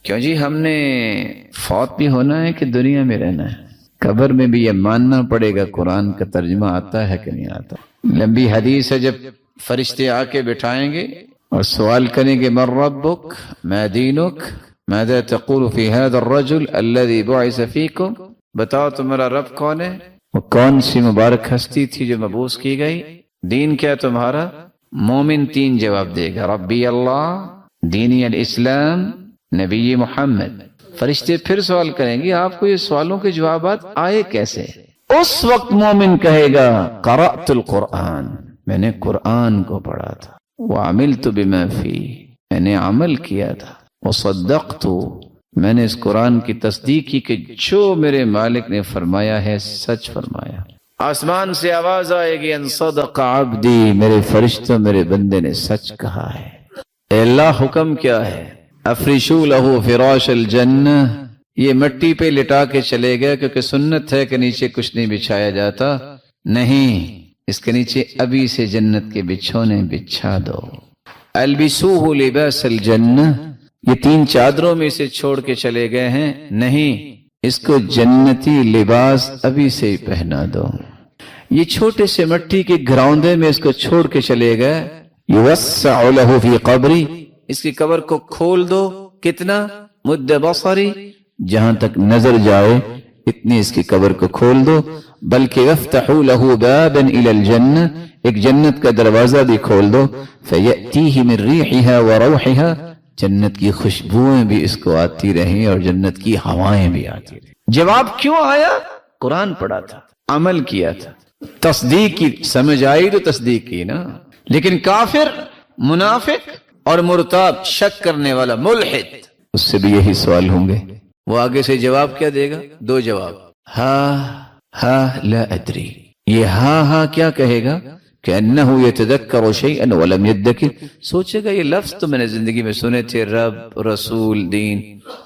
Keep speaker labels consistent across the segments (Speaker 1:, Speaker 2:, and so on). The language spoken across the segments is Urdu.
Speaker 1: کیوں جی ہم نے فوت بھی ہونا ہے کہ دنیا میں رہنا ہے؟ قبر میں بھی یہ ماننا پڑے گا قرآن کا ترجمہ آتا ہے کہ نہیں آتا۔ لمبی حدیث ہے، جب فرشتے آ کے بٹھائیں گے اور سوال کریں گے من ربک ما دینک ماذا تقول فی هذا الرجل الذي بعث فیکم، بتاؤ تمہارا رب کون ہے، وہ کون سی مبارک ہستی تھی جو مبعوث کی گئی، دین کیا تمہارا؟ مومن تین جواب دے گا، ربی اللہ، دینی الاسلام، نبی محمد۔ فرشتے پھر سوال کریں گے آپ کو یہ سوالوں کے جوابات آئے کیسے؟ اس وقت مومن کہے گا قرأت القرآن، میں نے قرآن کو پڑھا تھا، وعملت بما فیہ، میں نے عمل کیا تھا، وصدقت، میں نے اس قرآن کی تصدیق کی کہ جو میرے مالک نے فرمایا ہے سچ فرمایا۔ آسمان سے آواز آئے گی ان صدق عبدی، میرے فرشتوں میرے بندے نے سچ کہا ہے۔ اے اللہ حکم کیا ہے؟ افرشوا لہ فراش الجنہ، یہ مٹی پہ لٹا کے چلے گئے کیونکہ سنت ہے کہ نیچے کچھ نہیں بچھایا جاتا، نہیں، اس کے نیچے ابھی سے جنت کے بچھونے بچھا دو۔ البسوہ لباس الجنہ، یہ تین چادروں میں سے چھوڑ کے چلے گئے ہیں، نہیں، اس کو جنتی لباس ابھی سے ہی پہنا دو۔ یہ چھوٹے سے مٹی کے گراؤندے میں اس کو چھوڑ کے چلے گئے، یوسع لہ فی قبری، اس کی قبر کو کھول دو، کتنا؟ مد بصری، جہاں تک نظر جائے اتنی اس کی قبر کو کھول دو، بلکہ یفتحوا لہ بابا الی الجنہ، ایک جنت کا دروازہ بھی کھول دو، فیأتیہ من ریحہا وروحہا، جنت کی خوشبوئیں بھی اس کو آتی رہیں اور جنت کی ہوائیں بھی آتی رہیں۔ جواب کیوں آیا؟ قرآن پڑھا تھا، عمل کیا تھا، تصدیق کی، سمجھ آئی تو تصدیق کی نا۔ لیکن کافر، منافق اور مرتاب، شک کرنے والا، ملحد، اس سے بھی یہی سوال ہوں گے۔ وہ آگے سے جواب کیا دے گا؟ دو جواب، ہا لا ادری، یہ ہاں کیا کہے گا کہ انہو یتذکر شیئا ولم یدکر، سوچے گا یہ لفظ تو میں نے زندگی میں سنے تھے، رب، رسول، دین،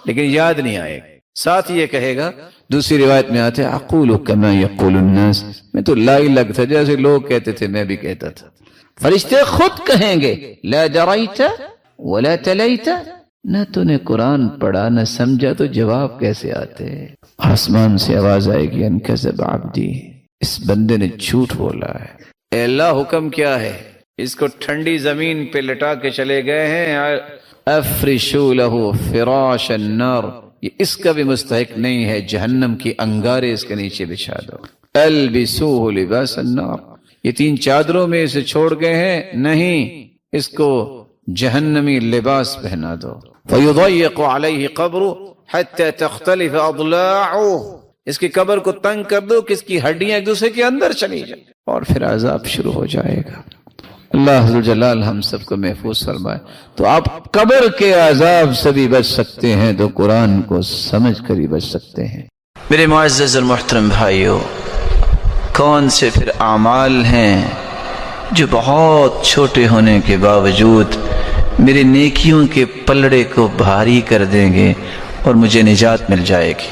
Speaker 1: لیکن یاد نہیں آئے گا۔ ساتھ یہ کہے گا، دوسری روایت میں آتے اقول کما یقول الناس، میں تو لا الہ تھا، جیسے لوگ کہتے تھے میں بھی کہتا تھا۔ فرشتے خود کہیں گے لا دریت ولا تلیت، نہ تو نے قرآن پڑھا نہ سمجھا تو جواب کیسے آتے؟ آسمان سے آواز آئے گی ان کذب عبدی، اس بندے نے جھوٹ بولا ہے۔ اے اللہ حکم کیا ہے؟ اس کو ٹھنڈی زمین پہ لٹا کے چلے گئے ہیں، افرشوا لہ فراش النار، یہ اس کا بھی مستحق نہیں ہے، جہنم کی انگارے اس کے نیچے بچھا دو۔ البسوہ لباس النار، یہ تین چادروں میں اسے چھوڑ گئے ہیں، نہیں، اس کو جہنمی لباس پہنا دو۔ فیضیق علیہ قبرہ حتی تختلف اضلاعہ، اس کی قبر کو تنگ کر دو کہ اس کی ہڈیاں ایک دوسرے کے اندر چلی جائیں، اور پھر عذاب شروع ہو جائے گا۔ اللہ ذوالجلال ہم سب کو محفوظ فرمائے۔ تو آپ قبر کے عذاب سے بھی بچ سکتے ہیں تو قرآن کو سمجھ کر ہی بچ سکتے ہیں۔
Speaker 2: میرے معزز اور محترم بھائیو، کون سے پھر اعمال ہیں جو بہت چھوٹے ہونے کے باوجود میرے نیکیوں کے پلڑے کو بھاری کر دیں گے اور مجھے نجات مل جائے گی؟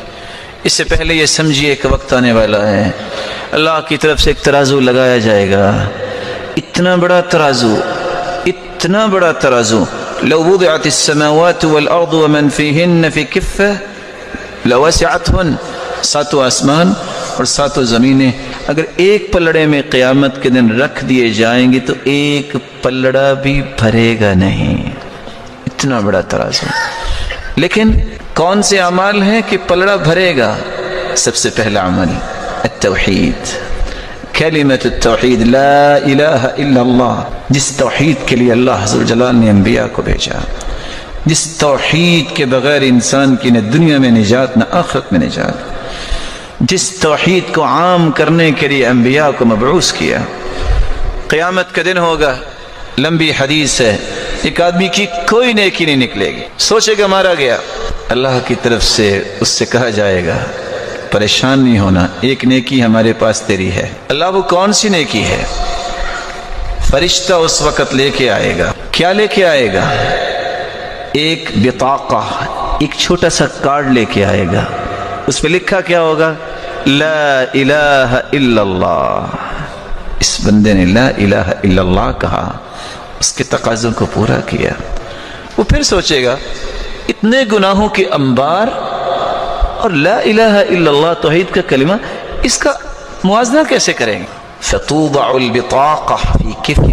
Speaker 2: اس سے پہلے یہ سمجھیے کہ وقت آنے والا ہے، اللہ کی طرف سے ایک ترازو لگایا جائے گا، اتنا بڑا ترازو، اتنا بڑا ترازو، لو وضعت السماوات والارض ومن فیہن فی کفہ لوسعتہن، ساتوں آسمان اور ساتوں زمینیں اگر ایک پلڑے میں قیامت کے دن رکھ دیے جائیں گے تو ایک پلڑا بھی بھرے گا نہیں، اتنا بڑا ترازو۔ لیکن کون سے اعمال ہیں کہ پلڑا بھرے گا؟ سب سے پہلا عمل التوحید، کلمۃ التوحید، لا الہ الا اللہ، جس توحید کے لیے اللہ ذوالجلال نے انبیاء کو بھیجا، جس توحید کے بغیر انسان کی نہ دنیا میں نجات نہ آخرت میں نجات، جس توحید کو عام کرنے کے لیے انبیاء کو مبعوث کیا۔ قیامت کا دن ہوگا، لمبی حدیث ہے، ایک آدمی کی کوئی نیکی نہیں نکلے گی، سوچے گا مارا گیا، اللہ کی طرف سے اس سے کہا جائے گا پریشان نہیں ہونا، ایک نیکی ہمارے پاس تیری ہے۔ اللہ وہ کون سی نیکی ہے؟ فرشتہ اس وقت لے کے آئے گا، کیا لے کے آئے گا؟ ایک بطاقہ، ایک چھوٹا سا کارڈ لے کے آئے گا، اس پہ لکھا کیا ہوگا؟ لا الہ الا اللہ۔ اس بندے نے لا الہ الا اللہ کہا، اس کے تقاضوں کو پورا کیا۔ وہ پھر سوچے گا اتنے گناہوں کے انبار اور لا الہ الا اللہ توحید کا کلمہ، اس کا موازنہ کیسے کریں گے؟ فتوضع البطاقہ فی کفہ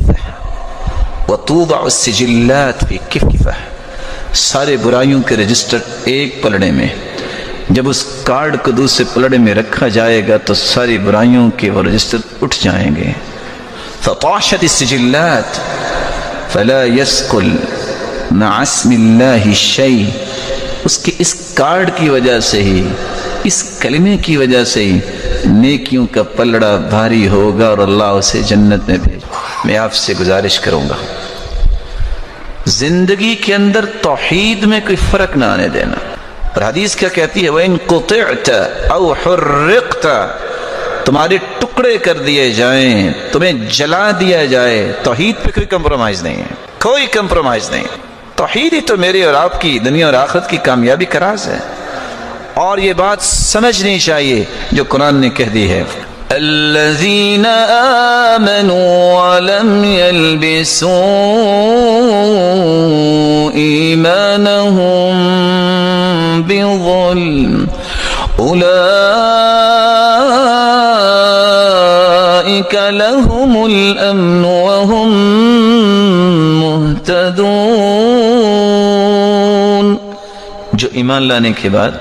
Speaker 2: وتوضع السجلات فی کفہ، سارے برائیوں کے رجسٹر ایک پلڑے میں، جب اس کارڈ کو دوسرے پلڑے میں رکھا جائے گا تو ساری برائیوں کے وہ رجسٹر اٹھ جائیں گے. فطاشت السجلات فلا يسقل مع اسم اللہ شیء، اس کے اس کارڈ کی وجہ سے ہی، اس کلمے کی وجہ سے ہی نیکیوں کا پلڑا بھاری ہوگا اور اللہ اسے جنت میں بھیج. میں آپ سے گزارش کروں گا زندگی کے اندر توحید میں کوئی فرق نہ آنے دینا. اور حدیث کیا کہتی ہے؟ وَإِن قُطِعْتَ أَوْ حُرِّقْتَ، تمہارے ٹکڑے کر دیے جائیں، تمہیں جلا دیا جائے، توحید پہ کوئی کمپرومائز نہیں ہے، کوئی کمپرومائز نہیں. توحید ہی تو میرے اور آپ کی دنیا اور آخرت کی کامیابی کا راز ہے. اور یہ بات سمجھنی چاہیے جو قرآن نے کہہ دی ہے، الذین آمنوا ولم يلبسوا ایمانهم بظلم اولئک لهم الامن وهم مہتدون. جو ایمان لانے کے بعد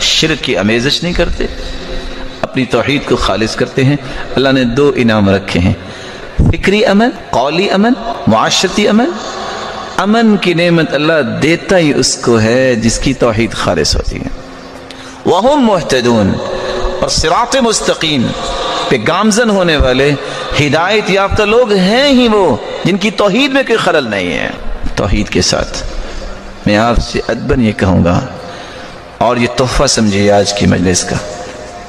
Speaker 2: شرک کی آمیزش نہیں کرتے، اپنی توحید کو خالص کرتے ہیں، اللہ نے دو انعام رکھے ہیں، فکری امن، قولی امن، معاشرتی امن. امن کی نعمت اللہ دیتا ہی اس کو ہے جس کی توحید خالص ہوتی ہے. وَهُمْ مُهْتَدُونَ، اور صراط مستقیم پہ گامزن ہونے والے ہدایت یافتہ لوگ ہیں ہی وہ جن کی توحید میں کوئی خلل نہیں ہے. توحید کے ساتھ میں آپ سے ادباً یہ کہوں گا، اور یہ تحفہ سمجھیے آج کی مجلس کا،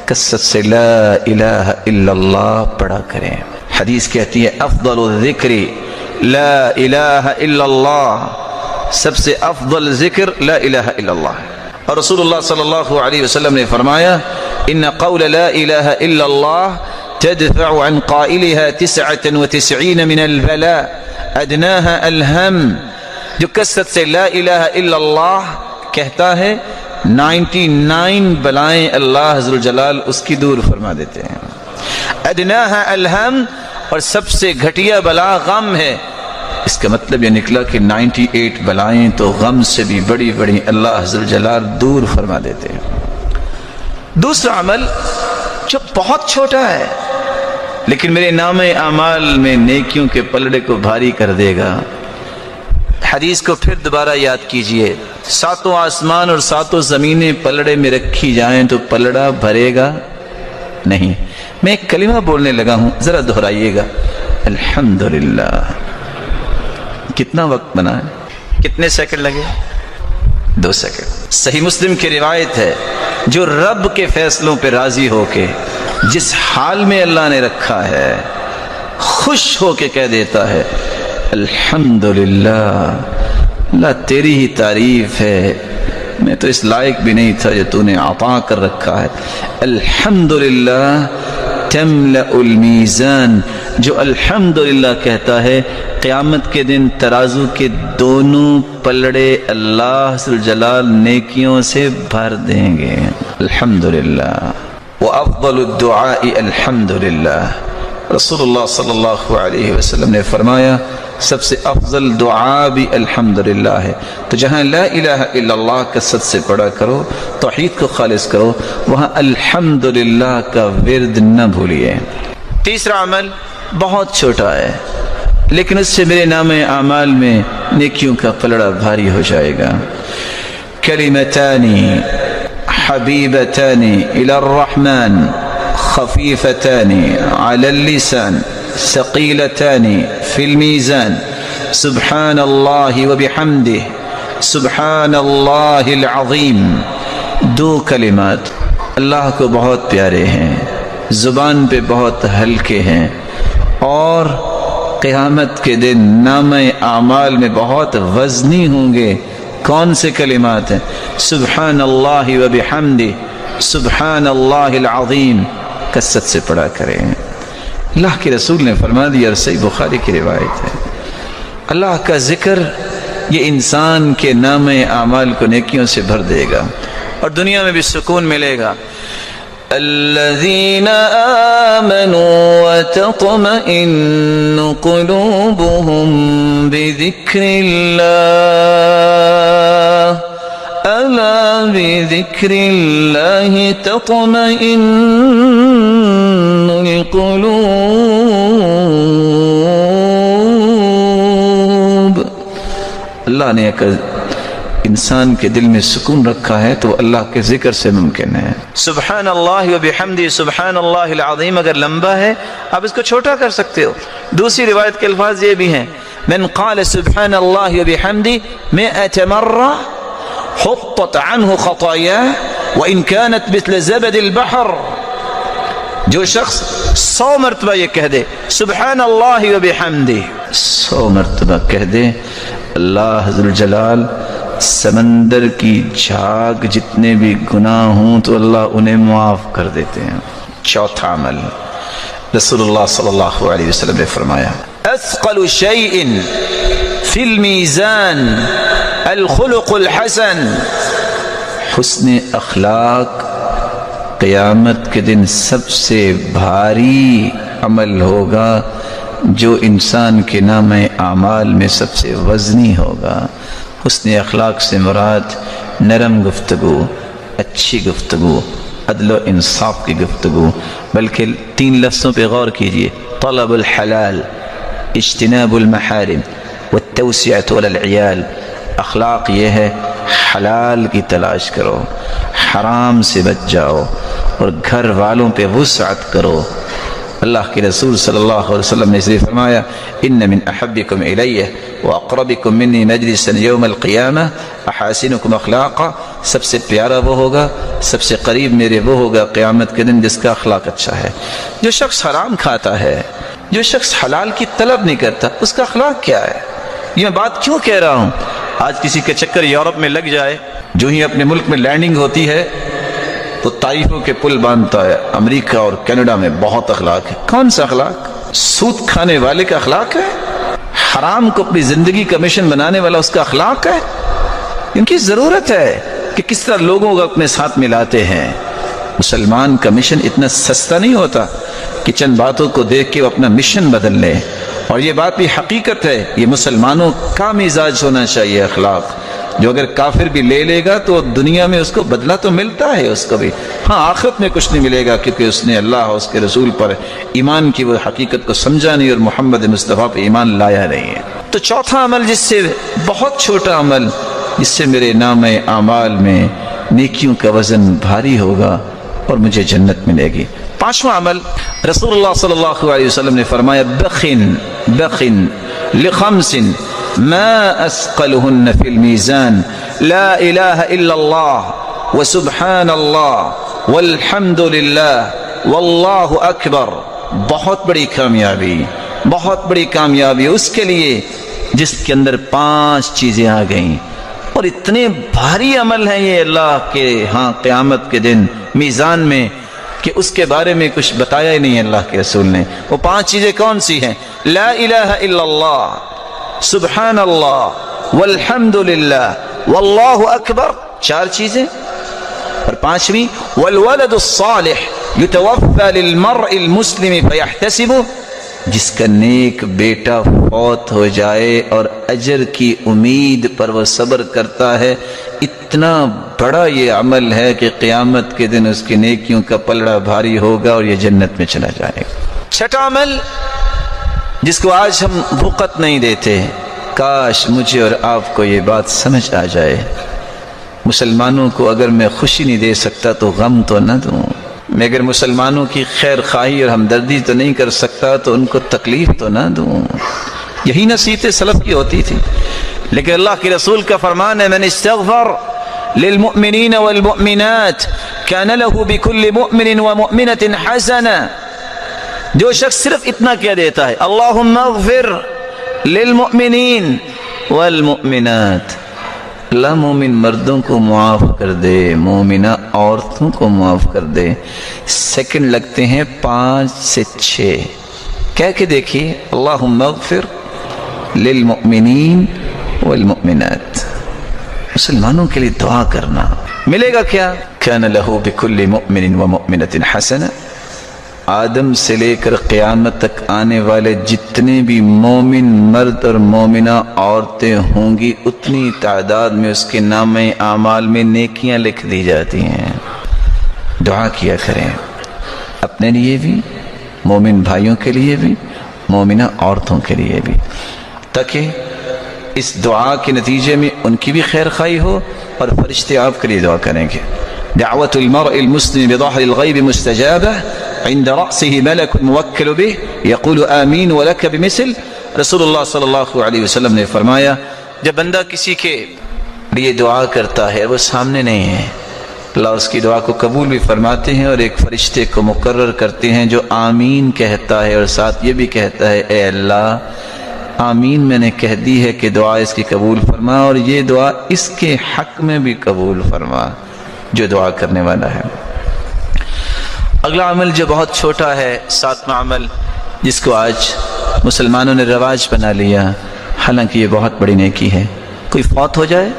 Speaker 2: کثرت سے لا الہ الا اللہ پڑھا کریں. حدیث کہتی ہے افضل الذکر لا الہ الا اللہ، سب سے افضل ذکر لا الہ الا اللہ. اور رسول اللہ صلی اللہ علیہ وسلم نے فرمایا ان قول لا الہ الا اللہ تدفع عن قائلها 99 من البلاء ادناها الہم. جو کثرت سے لا الہ الا اللہ کہتا ہے 99 بلائیں اللہ عز وجل اس کی دور فرما دیتے ہیں. ادناها الہم، اور سب سے گھٹیا بلا غم ہے. اس کا مطلب یہ نکلا کہ 98 بلائیں تو غم سے بھی بڑی بڑی اللہ عز وجل دور فرما دیتے ہیں. دوسرا عمل جو بہت چھوٹا ہے لیکن میرے نام اعمال میں نیکیوں کے پلڑے کو بھاری کر دے گا. حدیث کو پھر دوبارہ یاد کیجئے، 7 آسمان اور 7 زمینیں پلڑے میں رکھی جائیں تو پلڑا بھرے گا نہیں. میں ایک کلمہ بولنے لگا ہوں، ذرا دہرائیے گا، الحمدللہ. کتنا وقت بنا ہے؟ کتنے سیکنڈ لگے؟ 2 سیکنڈ. صحیح مسلم کی روایت ہے، جو رب کے فیصلوں پہ راضی ہو کے جس حال میں اللہ نے رکھا ہے خوش ہو کے کہہ دیتا ہے الحمدللہ، اللہ تیری ہی تعریف ہے، میں تو اس لائق بھی نہیں تھا جو تو نے عطا کر رکھا ہے. الحمدللہ تملأ المیزان، جو الحمدللہ کہتا ہے قیامت کے دن ترازو کے دونوں پلڑے اللہ جلال نیکیوں سے بھر دیں گے. الحمدللہ. وافضل الدعاء الحمدللہ. رسول اللہ صلی اللہ علیہ وسلم نے فرمایا سب سے افضل دعا بھی الحمدللہ ہے. تو جہاں لا الہ الا اللہ کثرت سے پڑھا کرو، توحید کو خالص کرو، وہاں الحمدللہ کا ورد نہ بھولیے. تیسرا عمل بہت چھوٹا ہے لیکن اس سے میرے نام اعمال میں نیکیوں کا پلڑا بھاری ہو جائے گا. کلمتان حبیبتان الی الرحمن خفیفتان علی اللسان ثقیلتان فی المیزان سبحان اللہ وبحمدہ سبحان اللہ العظیم. 2 کلمات اللہ کو بہت پیارے ہیں، زبان پہ بہت ہلکے ہیں، اور قیامت کے دن نام اعمال میں بہت وزنی ہوں گے. کون سے کلمات ہیں؟ سبحان اللہ وبحمدہ سبحان اللہ العظیم. کثرت سے پڑھا کریں. اللہ کے رسول نے فرما دیا، اور صحیح بخاری کی روایت ہے، اللہ کا ذکر یہ انسان کے نام اعمال کو نیکیوں سے بھر دے گا اور دنیا میں بھی سکون ملے گا. الذين آمنوا وتطمئن قلوبهم بذكر الله ألا بذكر الله تطمئن القلوب. اللہ نے انسان کے دل میں سکون رکھا ہے تو اللہ کے ذکر سے ممکن ہے. سبحان اللہ و بحمدہ سبحان اللہ العظیم اگر لمبا ہے آپ اس کو چھوٹا کر سکتے ہو. دوسری روایت کے الفاظ یہ بھی ہیں من قال سبحان اللہ و بحمدہ 100 مرہ حطت عنہ خطاياه وان كانت مثل زبد البحر. جو شخص 100 مرتبہ یہ کہہ دے سبحان اللہ و بحمدہ 100 مرتبہ کہہ دے اللہ ذوالجلال سمندر کی جھاگ جتنے بھی گناہ ہوں تو اللہ انہیں معاف کر دیتے ہیں. چوتھا عمل رسول اللہ صلی اللہ علیہ وسلم نے فرمایا اثقل شیء فی المیزان الخلق الحسن. حسن اخلاق قیامت کے دن سب سے بھاری عمل ہوگا جو انسان کے نام اعمال میں سب سے وزنی ہوگا. حسن اخلاق سے مراد نرم گفتگو، اچھی گفتگو، عدل و انصاف کی گفتگو. بلکہ 3 لفظوں پہ غور کیجئے طلب الحلال، اجتناب المحارم والتوسعة على العیال. اخلاق یہ ہے حلال کی تلاش کرو، حرام سے بچ جاؤ اور گھر والوں پہ وسعت کرو. اللہ کے رسول صلی اللہ علیہ وسلم نے اس لیے فرمایا ان من احبکم الیہ واقربکم منی مجلسا یوم القیامہ احاسنکم اخلاقا. سب سے پیارا وہ ہوگا، سب سے قریب میرے وہ ہوگا قیامت کے دن جس کا اخلاق اچھا ہے. جو شخص حرام کھاتا ہے، جو شخص حلال کی طلب نہیں کرتا، اس کا اخلاق کیا ہے؟ یہ میں بات کیوں کہہ رہا ہوں؟ آج کسی کے چکر یورپ میں لگ جائے، جو ہی اپنے ملک میں لینڈنگ ہوتی ہے تو طائفوں کے پل باندھتا ہے. امریکہ اور کینیڈا میں بہت اخلاق ہے. کون سا اخلاق؟ سود کھانے والے کا اخلاق ہے؟ حرام کو اپنی زندگی کا مشن بنانے والا اس کا اخلاق ہے؟ ان کی ضرورت ہے کہ کس طرح لوگوں کو اپنے ساتھ ملاتے ہیں. مسلمان کا مشن اتنا سستا نہیں ہوتا کہ چند باتوں کو دیکھ کے وہ اپنا مشن بدل لے. اور یہ بات بھی حقیقت ہے، یہ مسلمانوں کا مزاج ہونا چاہیے اخلاق. جو اگر کافر بھی لے لے گا تو دنیا میں اس کو بدلہ تو ملتا ہے اس کو بھی، ہاں آخرت میں کچھ نہیں ملے گا کیونکہ اس نے اللہ اور اس کے رسول پر ایمان کی وہ حقیقت کو سمجھا نہیں اور محمد مصطفیٰ پہ ایمان لایا نہیں ہے. تو چوتھا عمل جس سے بہت چھوٹا عمل جس سے میرے نام اعمال میں نیکیوں کا وزن بھاری ہوگا اور مجھے جنت ملے گی. 5واں عمل رسول اللہ صلی اللہ علیہ وسلم نے فرمایا بخن لخمس ما اسقلهن في الميزان لا اله الا الله وسبحان الله والحمد لله والله اکبر. بہت بڑی کامیابی اس کے لیے جس کے اندر 5 چیزیں آ گئیں اور اتنے بھاری عمل ہیں یہ اللہ کے ہاں قیامت کے دن میزان میں کہ اس کے بارے میں کچھ بتایا ہی نہیں اللہ کے رسول نے. وہ 5 چیزیں کون سی ہیں؟ لا الہ الا اللہ، سبحان اللہ، والحمد للہ، واللہ اکبر. 4 چیزیں. اور 5ویں والولد الصالح یتوفى للمرء المسلم فيحتسبه. جس کا نیک بیٹا فوت ہو جائے اور اجر کی امید پر وہ صبر کرتا ہے. اتنا بڑا یہ عمل ہے کہ قیامت کے دن اس کی نیکیوں کا پلڑا بھاری ہوگا اور یہ جنت میں چلا جائے گا. 6واں عمل جس کو آج ہم وقت نہیں دیتے، کاش مجھے اور آپ کو یہ بات سمجھ آ جائے. مسلمانوں کو اگر میں خوشی نہیں دے سکتا تو غم تو نہ دوں. میں اگر مسلمانوں کی خیر خواہی اور ہمدردی تو نہیں کر سکتا تو ان کو تکلیف تو نہ دوں. یہی نصیحت سلف کی ہوتی تھی. لیکن اللہ کے رسول کا فرمان ہے من استغفر للمؤمنین والمؤمنات كان له بكل مؤمن ومؤمنة حسنة. جو شخص صرف اتنا کہہ دیتا ہے اللہم اغفر للمؤمنین والمؤمنات، اللہ مومن مردوں کو معاف کر دے، مومنہ عورتوں کو معاف کر دے. سیکنڈ لگتے ہیں 5 سے 6. کہہ کے دیکھیے اللہم اغفر للمؤمنین والمؤمنات، مسلمانوں کے لیے دعا کرنا۔ ملے گا کیا؟ كان له بكل مؤمن ومؤمنة حسنة، آدم سے لے کر قیامت تک آنے والے جتنے بھی مومن مرد اور مومنہ عورتیں ہوں گی، اتنی تعداد میں اس کے نامہ اعمال میں نیکیاں لکھ دی جاتی ہیں۔ دعا کیا کریں اپنے لیے بھی، مومن بھائیوں کے لیے بھی، مومنہ عورتوں کے لیے بھی، تاکہ اس دعا کے نتیجے میں ان کی بھی خیر خواہی ہو اور فرشتے آپ کے لیے دعا کریں گے۔ دعوت المرء المسلم بظهر الغیب مستجابہ عند رأسه ملک موکل به یقول آمین ولک بمثل۔ رسول اللہ صلی اللہ علیہ وسلم نے فرمایا جب بندہ کسی کے لیے دعا کرتا ہے وہ سامنے نہیں ہے، اللہ اس کی دعا کو قبول بھی فرماتے ہیں اور ایک فرشتے کو مقرر کرتے ہیں جو آمین کہتا ہے اور ساتھ یہ بھی کہتا ہے اے اللہ آمین میں نے کہہ دی ہے کہ دعا اس کی قبول فرما، اور یہ دعا اس کے حق میں بھی قبول فرما جو دعا کرنے والا ہے۔ اگلا عمل جو بہت چھوٹا ہے، 7واں عمل جس کو آج مسلمانوں نے رواج بنا لیا، حالانکہ یہ بہت بڑی نیکی ہے۔ کوئی فوت ہو جائے،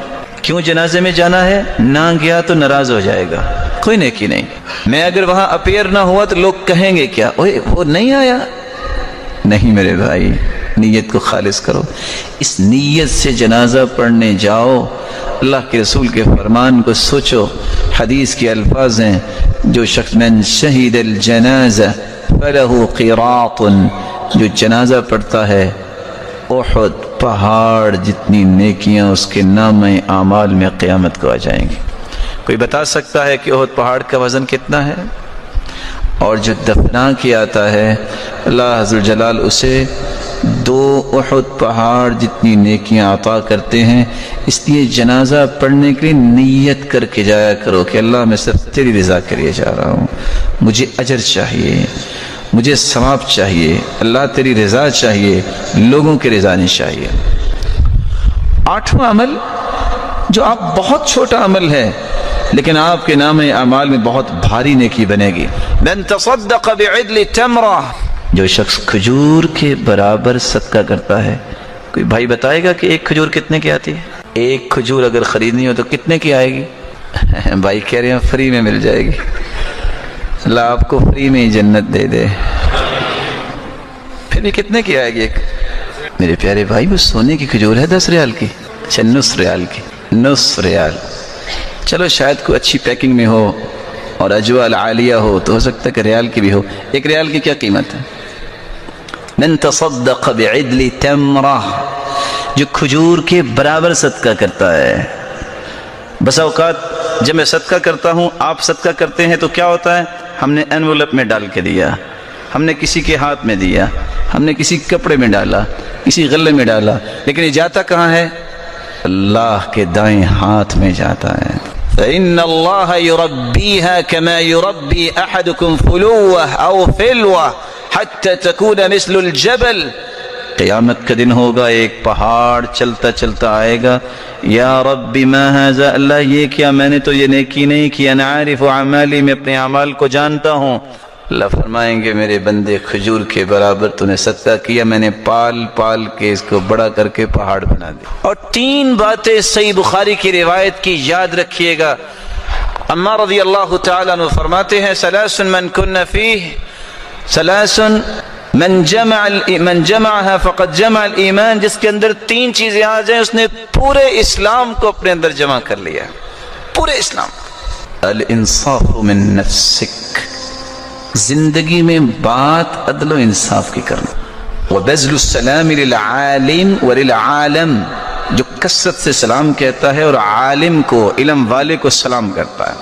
Speaker 2: کیوں جنازے میں جانا ہے؟ نہ گیا تو ناراض ہو جائے گا، کوئی نیکی نہیں۔ میں اگر وہاں اپیئر نہ ہوا تو لوگ کہیں گے کیا، اوے وہ نہیں آیا؟ نہیں میرے بھائی، نیت کو خالص کرو، اس نیت سے جنازہ پڑھنے جاؤ، اللہ کے رسول کے فرمان کو سوچو۔ حدیث کے الفاظ ہیں جو شخص من شہید الجنازہ فلہ قراط، جو جنازہ پڑھتا ہے احد پہاڑ جتنی نیکیاں اس کے نامہ اعمال میں قیامت کو آ جائیں گی۔ کوئی بتا سکتا ہے کہ احد پہاڑ کا وزن کتنا ہے؟ اور جو دفنا کے آتا ہے اللہ عز و جلال اسے 2 احد پہاڑ جتنی نیکیاں عطا کرتے ہیں۔ اس لیے جنازہ پڑھنے کے لیے نیت کر کے جایا کرو کہ اللہ میں صرف تیری رضا کے لیے جا رہا ہوں، مجھے اجر چاہیے، مجھے ثواب چاہیے، اللہ تیری رضا چاہیے، لوگوں کی رضا نہیں چاہیے۔ 8واں عمل جو آپ بہت چھوٹا عمل ہے لیکن آپ کے نام اعمال میں بہت بھاری نیکی بنے گی۔ من تصدق بعدل تمرہ، جو شخص کھجور کے برابر صدقہ کرتا ہے۔ کوئی بھائی بتائے گا کہ ایک کھجور کتنے کی آتی ہے؟ ایک کھجور اگر خریدنی ہو تو کتنے کی آئے گی؟ بھائی کہہ رہے ہیں فری میں مل جائے گی، اللہ آپ کو فری میں ہی جنت دے دے۔ پھر بھی کتنے کی آئے گی ایک؟ میرے پیارے بھائی وہ سونے کی کھجور ہے 10 ریال کی، اچھا 9 ریال کی، 9 ریال۔ چلو شاید کوئی اچھی پیکنگ میں ہو اور اجوال عالیہ ہو تو ہو سکتا ہے کہ ریال کی بھی ہو۔ 1 ریال کی کیا قیمت ہے؟ من تصدق بعدل تمرہ، جو کھجور کے برابر صدقہ کرتا ہے۔ بس اوقات جب میں صدقہ کرتا ہوں، آپ صدقہ کرتے ہیں تو کیا ہوتا ہے؟ ہم نے انویلپ میں ڈال کے دیا، ہم نے کسی کے ہاتھ میں دیا، ہم نے کسی کپڑے میں ڈالا، کسی غلے میں ڈالا، لیکن یہ جاتا کہاں ہے؟ اللہ کے دائیں ہاتھ میں جاتا ہے۔ فإن اللہ يربيها كما يربي أحدكم فلوة أو فلوة حتى تكون مثل الجبل۔ قیامت کا دن ہوگا، ایک پہاڑ چلتا چلتا آئے گا، یا رب ما هذا، اللہ یہ کیا، میں نے تو یہ نیکی نہیں کی، انا عارف اعمالی، میں اپنے اعمال کو جانتا ہوں۔ اللہ فرمائیں گے میرے بندے کھجور کے برابر تو نے صدقہ کیا، میں نے پال پال کے اس کو بڑا کر کے پہاڑ بنا دیا۔ اور 3 باتیں صحیح بخاری کی روایت کی یاد رکھیے گا۔ عمار رضی اللہ تعالیٰ عنہ فرماتے ہیں ثلاث من کن فیہ، ثلاث من جمعها فقد جمع الایمان، جس کے اندر 3 چیزیں آ جائیں اس نے پورے اسلام کو اپنے اندر جمع کر لیا، پورے اسلام۔ الانصاف من نفسک، زندگی میں بات عدل و انصاف کی کرنا، وبذل السلام للعالم وللعالم، جو کثرت سے سلام کہتا ہے اور عالم کو، علم والے کو سلام کرتا ہے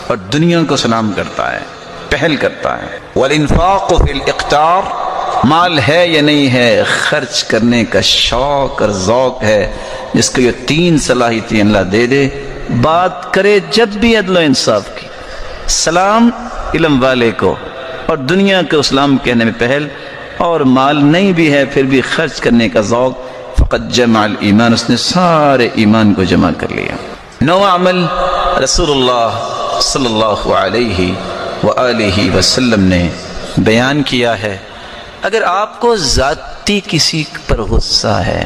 Speaker 2: اور دنیا کو سلام کرتا ہے، پہل کرتا ہے۔ والانفاق فی الاقتار، مال ہے یا نہیں ہے، خرچ کرنے کا شوق اور ذوق ہے، جس کو یہ 3 صلاحیتیں اللہ دے دے، بات کرے جب بھی عدل و انصاف کی، سلام علم والے کو اور دنیا کو اسلام کہنے میں پہل، اور مال نہیں بھی ہے پھر بھی خرچ کرنے کا ذوق، فقد جمع الایمان، اس نے سارے ایمان کو جمع کر لیا۔ 9واں عمل رسول اللہ صلی اللہ علیہ وآلہ وسلم نے بیان کیا ہے، اگر آپ کو ذاتی کسی پر غصہ ہے،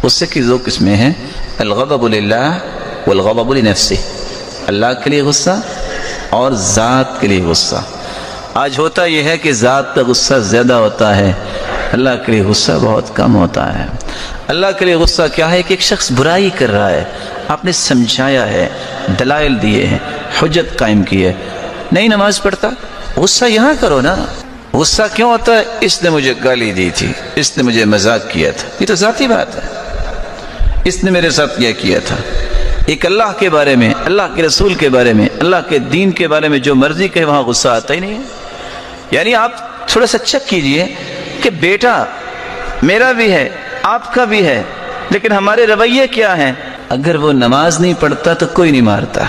Speaker 2: غصے کی دو قسمیں ہیں، الغضب للہ والغضب لنفسہ، اللہ کے لیے غصہ اور ذات کے لیے غصہ۔ آج ہوتا یہ ہے کہ ذات کا غصہ زیادہ ہوتا ہے، اللہ کے لیے غصہ بہت کم ہوتا ہے۔ اللہ کے لیے غصہ کیا ہے کہ ایک شخص برائی کر رہا ہے، آپ نے سمجھایا ہے، دلائل دیے ہیں، حجت قائم کی ہے، نہیں نماز پڑھتا، غصہ یہاں کرو نا۔ غصہ کیوں ہوتا ہے؟ اس نے مجھے گالی دی تھی، اس نے مجھے مذاق کیا تھا، یہ تو ذاتی بات ہے، اس نے میرے ساتھ یہ کیا تھا۔ ایک اللہ کے بارے میں، اللہ کے رسول کے بارے میں، اللہ کے دین کے بارے میں جو مرضی کہے وہاں غصہ آتا ہی نہیں ہے۔ یعنی آپ تھوڑا سا چیک کیجئے کہ بیٹا میرا بھی ہے، آپ کا بھی ہے، لیکن ہمارے رویے کیا ہیں؟ اگر وہ نماز نہیں پڑھتا تو کوئی نہیں مارتا،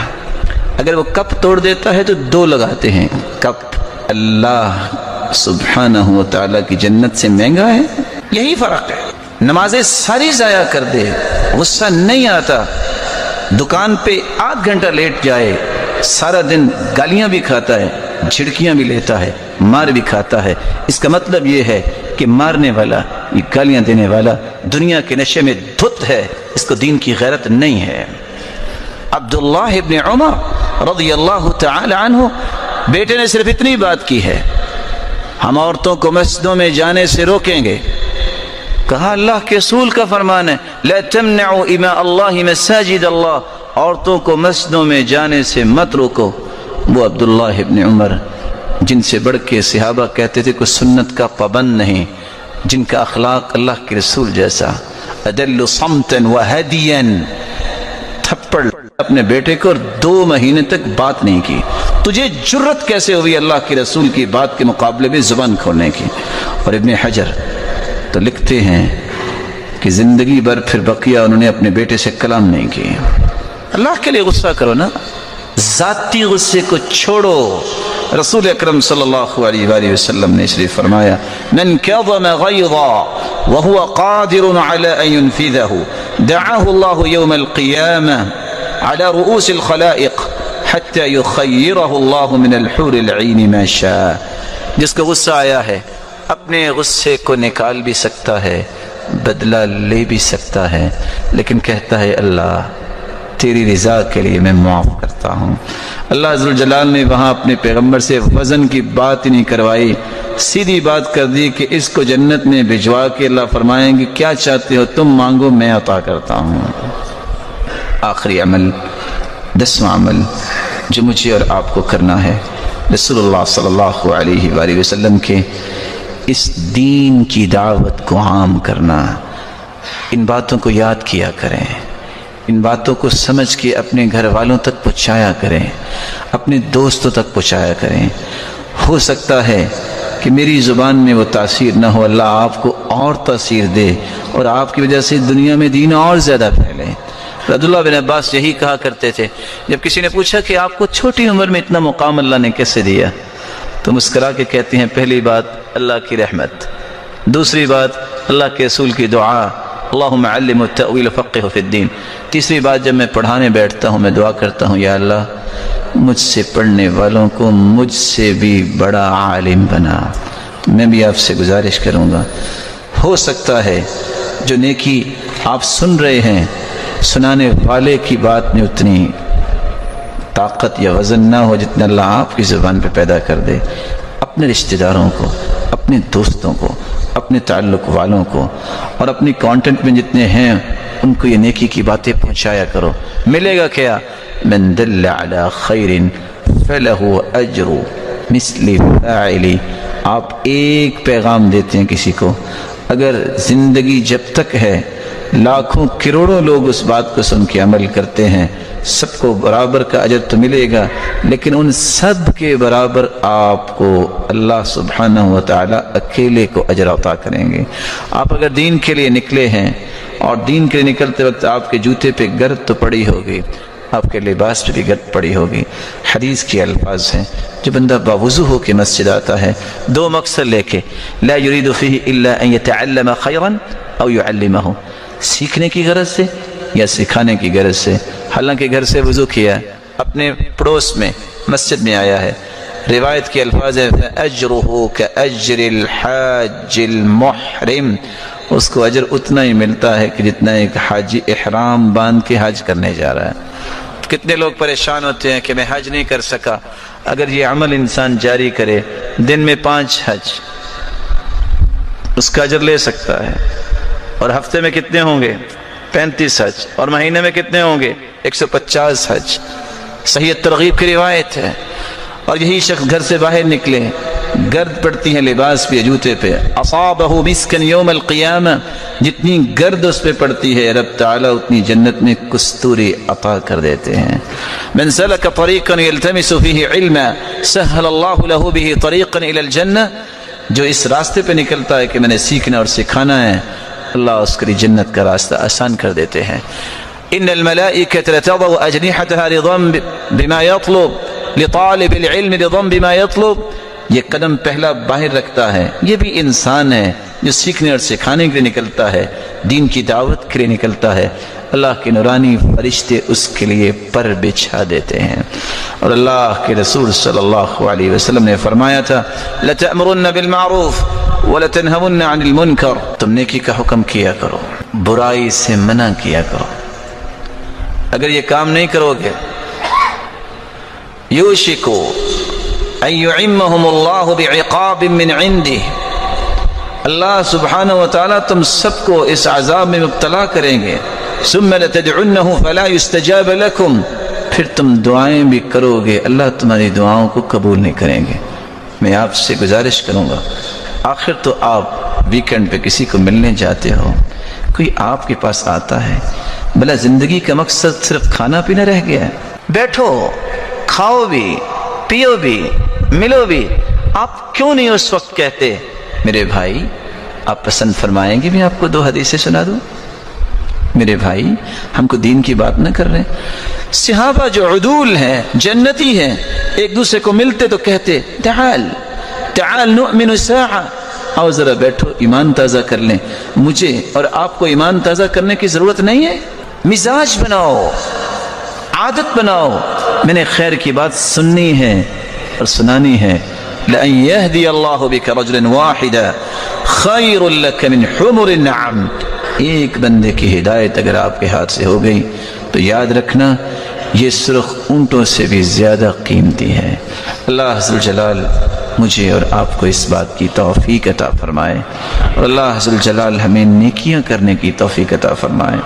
Speaker 2: اگر وہ کپ توڑ دیتا ہے تو دو لگاتے ہیں کپ۔ اللہ سبحانہ و تعالیٰ کی جنت سے مہنگا ہے، یہی فرق ہے۔ نمازیں ساری ضائع کر دے، غصہ نہیں آتا، دکان پہ 8 گھنٹہ لیٹ جائے، سارا دن گالیاں بھی کھاتا ہے، جھڑکیاں بھی لیتا ہے، مار بھی کھاتا ہے، اس کا مطلب یہ ہے کہ مارنے والا، یہ گالیاں دینے والا دنیا کے نشے میں دھت ہے، اس کو دین کی غیرت نہیں ہے۔ عبداللہ ابن عمر رضی اللہ تعالی عنہ، بیٹے نے صرف اتنی بات کی ہے، ہم عورتوں کو مسجدوں میں جانے سے روکیں گے۔ کہا اللہ کے رسول کا فرمان ہے، لا تمنعوا اماء اللہ مساجد اللہ، عورتوں کو مسجدوں میں جانے سے مت روکو۔ وہ عبداللہ ابن عمر جن سے بڑھ کے صحابہ کہتے تھے کوئی سنت کا پابند نہیں، جن کا اخلاق اللہ کے رسول جیسا، ادل صمتا وہدیا، تھپڑ اپنے بیٹے کو اور 2 مہینے تک بات نہیں کی۔ تجھے جرت کیسے ہوئی اللہ کے رسول کی بات کے مقابلے میں زبان کھولنے کی؟ اور ابن حجر تو لکھتے ہیں کہ زندگی بھر پھر بقیہ انہوں نے اپنے بیٹے سے کلام نہیں کی۔ اللہ کے لیے غصہ کرو نا، ذاتی غصے کو چھوڑو۔ رسول اکرم صلی اللہ علیہ وآلہ وسلم نے اس لیے فرمایا، من کظم غیظا وهو قادر على ان ينفذه دعاه الله يوم القيامة على رؤوس الخلائق حتى يخيره الله من الحور العين ما شاء۔ جس کو غصہ آیا ہے اپنے غصے کو نکال بھی سکتا ہے، بدلہ لے بھی سکتا ہے، لیکن کہتا ہے اللہ تیری رضا کے لیے میں معاف کرتا ہوں۔ اللہ عز و جلال نے وہاں اپنے پیغمبر سے وزن کی بات ہی نہیں کروائی، سیدھی بات کر دی کہ اس کو جنت میں بھجوا کے اللہ فرمائیں گے کیا چاہتے ہو تم مانگو میں عطا کرتا ہوں۔ آخری عمل، 10واں عمل جو مجھے اور آپ کو کرنا ہے، رسول اللہ صلی اللہ علیہ وآلہ وسلم کے اس دین کی دعوت کو عام کرنا۔ ان باتوں کو یاد کیا کریں، ان باتوں کو سمجھ کے اپنے گھر والوں تک پہنچایا کریں، اپنے دوستوں تک پہنچایا کریں۔ ہو سکتا ہے کہ میری زبان میں وہ تاثیر نہ ہو، اللہ آپ کو اور تاثیر دے اور آپ کی وجہ سے دنیا میں دین اور زیادہ پھیلے۔ عبداللہ بن عباس یہی کہا کرتے تھے، جب کسی نے پوچھا کہ آپ کو چھوٹی عمر میں اتنا مقام اللہ نے کیسے دیا، تو مسکرا کے کہتے ہیں پہلی بات اللہ کی رحمت، دوسری بات اللہ کے رسول کی دعا، اللہم علم التأویل فقہ فی الدین، تیسری بات جب میں پڑھانے بیٹھتا ہوں میں دعا کرتا ہوں یا اللہ مجھ سے پڑھنے والوں کو مجھ سے بھی بڑا عالم بنا۔ میں بھی آپ سے گزارش کروں گا، ہو سکتا ہے جو نیکی آپ سن رہے ہیں سنانے والے کی بات میں اتنی طاقت یا وزن نہ ہو جتنا اللہ آپ کی زبان پہ پیدا کر دے۔ اپنے رشتہ داروں کو، اپنے دوستوں کو، اپنے تعلق والوں کو اور اپنی کانٹینٹ میں جتنے ہیں ان کو یہ نیکی کی باتیں پہنچایا کرو۔ ملے گا کیا؟ من دل علی خیر فلہ اجر مثل فاعلی۔ آپ ایک پیغام دیتے ہیں کسی کو، اگر زندگی جب تک ہے لاکھوں کروڑوں لوگ اس بات کو سن کے عمل کرتے ہیں، سب کو برابر کا اجر تو ملے گا، لیکن ان سب کے برابر آپ کو اللہ سبحانہ و تعالی اکیلے کو اجر عطا کریں گے۔ آپ اگر دین کے لیے نکلے ہیں اور دین کے لیے نکلتے وقت آپ کے جوتے پہ گرد تو پڑی ہوگی، آپ کے لباس پہ بھی گرد پڑی ہوگی۔ حدیث کے الفاظ ہیں، جو بندہ باوضو ہو کے مسجد آتا ہے 2 مقصد لے کے، لا يريد فيه الا ان يتعلم خيرا او يعلمه، سیکھنے کی غرض سے یا سکھانے کی غرض سے۔ حالانکہ گھر سے وضو کیا، اپنے پڑوس میں مسجد میں آیا ہے، روایت کے الفاظ ہیں فَأَجْرُهُ كَأَجْرِ الْحَاجِّ الْمُحْرِمِ، اس کو اجر اتنا ہی ملتا ہے کہ جتنا ایک حاجی احرام باندھ کے حج کرنے جا رہا ہے۔ کتنے لوگ پریشان ہوتے ہیں کہ میں حج نہیں کر سکا۔ اگر یہ عمل انسان جاری کرے، دن میں 5 حج اس کا اجر لے سکتا ہے، اور ہفتے میں کتنے ہوں گے؟ 35 حج، اور مہینے میں کتنے ہوں گے؟ 150 حج۔ صحیح ترغیب کی روایت ہے۔ اور یہی شخص گھر سے باہر نکلے، گرد پڑتی ہے لباس پہ، جوتے پہ، اصابہ مسکن یوم القیامہ، جتنی گرد اس پہ پڑتی ہے رب تعالیٰ اتنی جنت میں کستوری عطا کر دیتے ہیں۔ من سلک طریقا یلتمس فیہ علما سہل اللہ لہ بہ طریقا الی الجنہ، جو اس راستے پہ نکلتا ہے کہ میں نے سیکھنا اور سکھانا ہے، اللہ اس کے لیے جنت کا راستہ آسان کر دیتے ہیں۔ ان الملائکۃ لتضع اجنحتها رضا بما یطلب لطالب العلم رضا بما یطلب، یہ قدم پہلا باہر رکھتا ہے، یہ بھی انسان ہے جو سیکھنے اور سکھانے کے لیے نکلتا ہے، دین کی دعوت کے لیے نکلتا ہے، اللہ کے نورانی فرشتے اس کے لیے پر بچھا دیتے ہیں۔ اور اللہ کے رسول صلی اللہ علیہ وسلم نے فرمایا تھا لَتَأْمُرُنَّ بِالْمَعْرُوفِ وَلَتَنْهَوُنَّ عَنِ الْمُنْكَرِ، تم نیکی کا حکم کیا کرو، برائی سے منع کیا کرو۔ اگر یہ کام نہیں کرو گے یوشک ان یعمہم اللہ بعقاب من عنده، اللہ سبحانہ وتعالیٰ تم سب کو اس عذاب میں مبتلا کریں گے۔ ثم لتدعنہ فلا یستجاب لکم، پھر تم دعائیں بھی کرو گے، اللہ تمہاری دعاؤں کو قبول نہیں کریں گے۔ میں آپ سے گزارش کروں گا، آخر تو آپ ویکنڈ پہ کسی کو ملنے جاتے ہو، کوئی آپ کے پاس آتا ہے، بھلا زندگی کا مقصد صرف کھانا پینا رہ گیا ہے؟ بیٹھو، کھاؤ بھی، پیو بھی، ملو بھی، آپ کیوں نہیں اس وقت کہتے میرے بھائی آپ پسند فرمائیں گے میں آپ کو 2 حدیثیں سنا دوں؟ میرے بھائی ہم کو دین کی بات نہ کر رہے ہیں۔ صحابہ جو عدول ہیں، جنتی ہیں، ایک دوسرے کو ملتے تو کہتے تعال تعال نؤمن ساعہ، آؤ ذرا بیٹھو ایمان تازہ کر لیں۔ مجھے اور آپ کو ایمان تازہ کرنے کی ضرورت نہیں ہے، مزاج بناؤ، عادت بناؤ، میں نے خیر کی بات سننی ہے اور سنانی ہے۔ لَأَن يَهْدِيَ اللَّهُ بِكَ رَجُلًا وَاحِدًا خَيْرٌ لَكَ مِنْ حُمُرِ النَّعَمِ، ایک بندے کی ہدایت اگر آپ کے ہاتھ سے ہو گئی تو یاد رکھنا یہ سرخ اونٹوں سے بھی زیادہ قیمتی ہے۔ اللہ عز وجل مجھے اور آپ کو اس بات کی توفیق عطا فرمائے، اور اللہ عز وجل ہمیں نیکیاں کرنے کی توفیق عطا فرمائے۔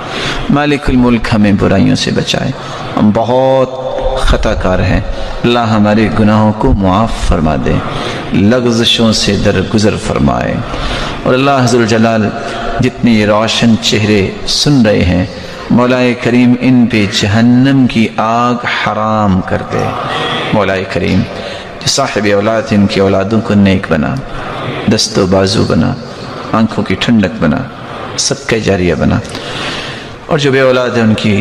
Speaker 2: مالک الملک ہمیں برائیوں سے بچائے، ہم بہت خطا کار ہیں، اللہ ہمارے گناہوں کو معاف فرما دے، لغزشوں سے درگزر فرمائے، اور اللہ عز وجل جتنے یہ روشن چہرے سن رہے ہیں مولا کریم ان پہ جہنم کی آگ حرام کر دے۔ مولا کریم جو صاحب اولاد ان کی اولادوں کو نیک بنا، دست و بازو بنا، آنکھوں کی ٹھنڈک بنا، صدقہ جاریہ بنا، اور جو بے اولاد ہیں ان کی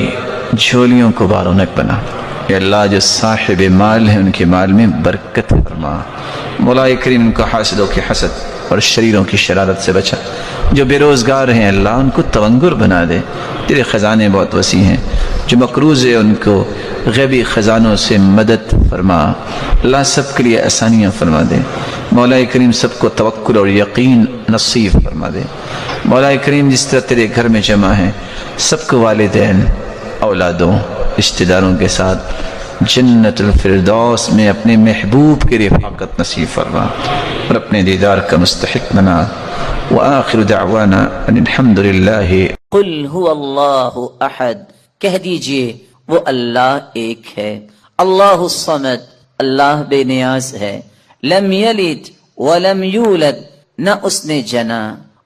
Speaker 2: جھولیوں کو بارونق بنا۔ اے اللہ جو صاحب مال ہیں ان کے مال میں برکت فرما۔ مولا کریم ان کو حاسدوں کی حسد اور شریروں کی شرارت سے بچا۔ جو بے روزگار ہیں اللہ ان کو تونگر بنا دے، تیرے خزانے بہت وسیع ہیں۔ جو مقروض ہے ان کو غیبی خزانوں سے مدد فرما، اللہ سب کے لیے آسانیاں فرما دے۔ مولا کریم سب کو توکل اور یقین نصیب فرما دے۔ مولا کریم جس طرح تیرے گھر میں جمع ہیں سب کو والدین، اولادوں، رشتہ داروں کے ساتھ جنت الفردوس میں اپنے محبوب کی رفاقت نصیب فرما اور اپنے دیدار کا مستحق بنا۔ وآخر دعوانا ان الحمد للہ۔
Speaker 3: قل هو اللہ احد، کہہ دیجئے وہ اللہ ایک ہے، اللہ الصمد، اللہ بے نیاز ہے، لم یلد ولم یولد، نہ اس نے جنا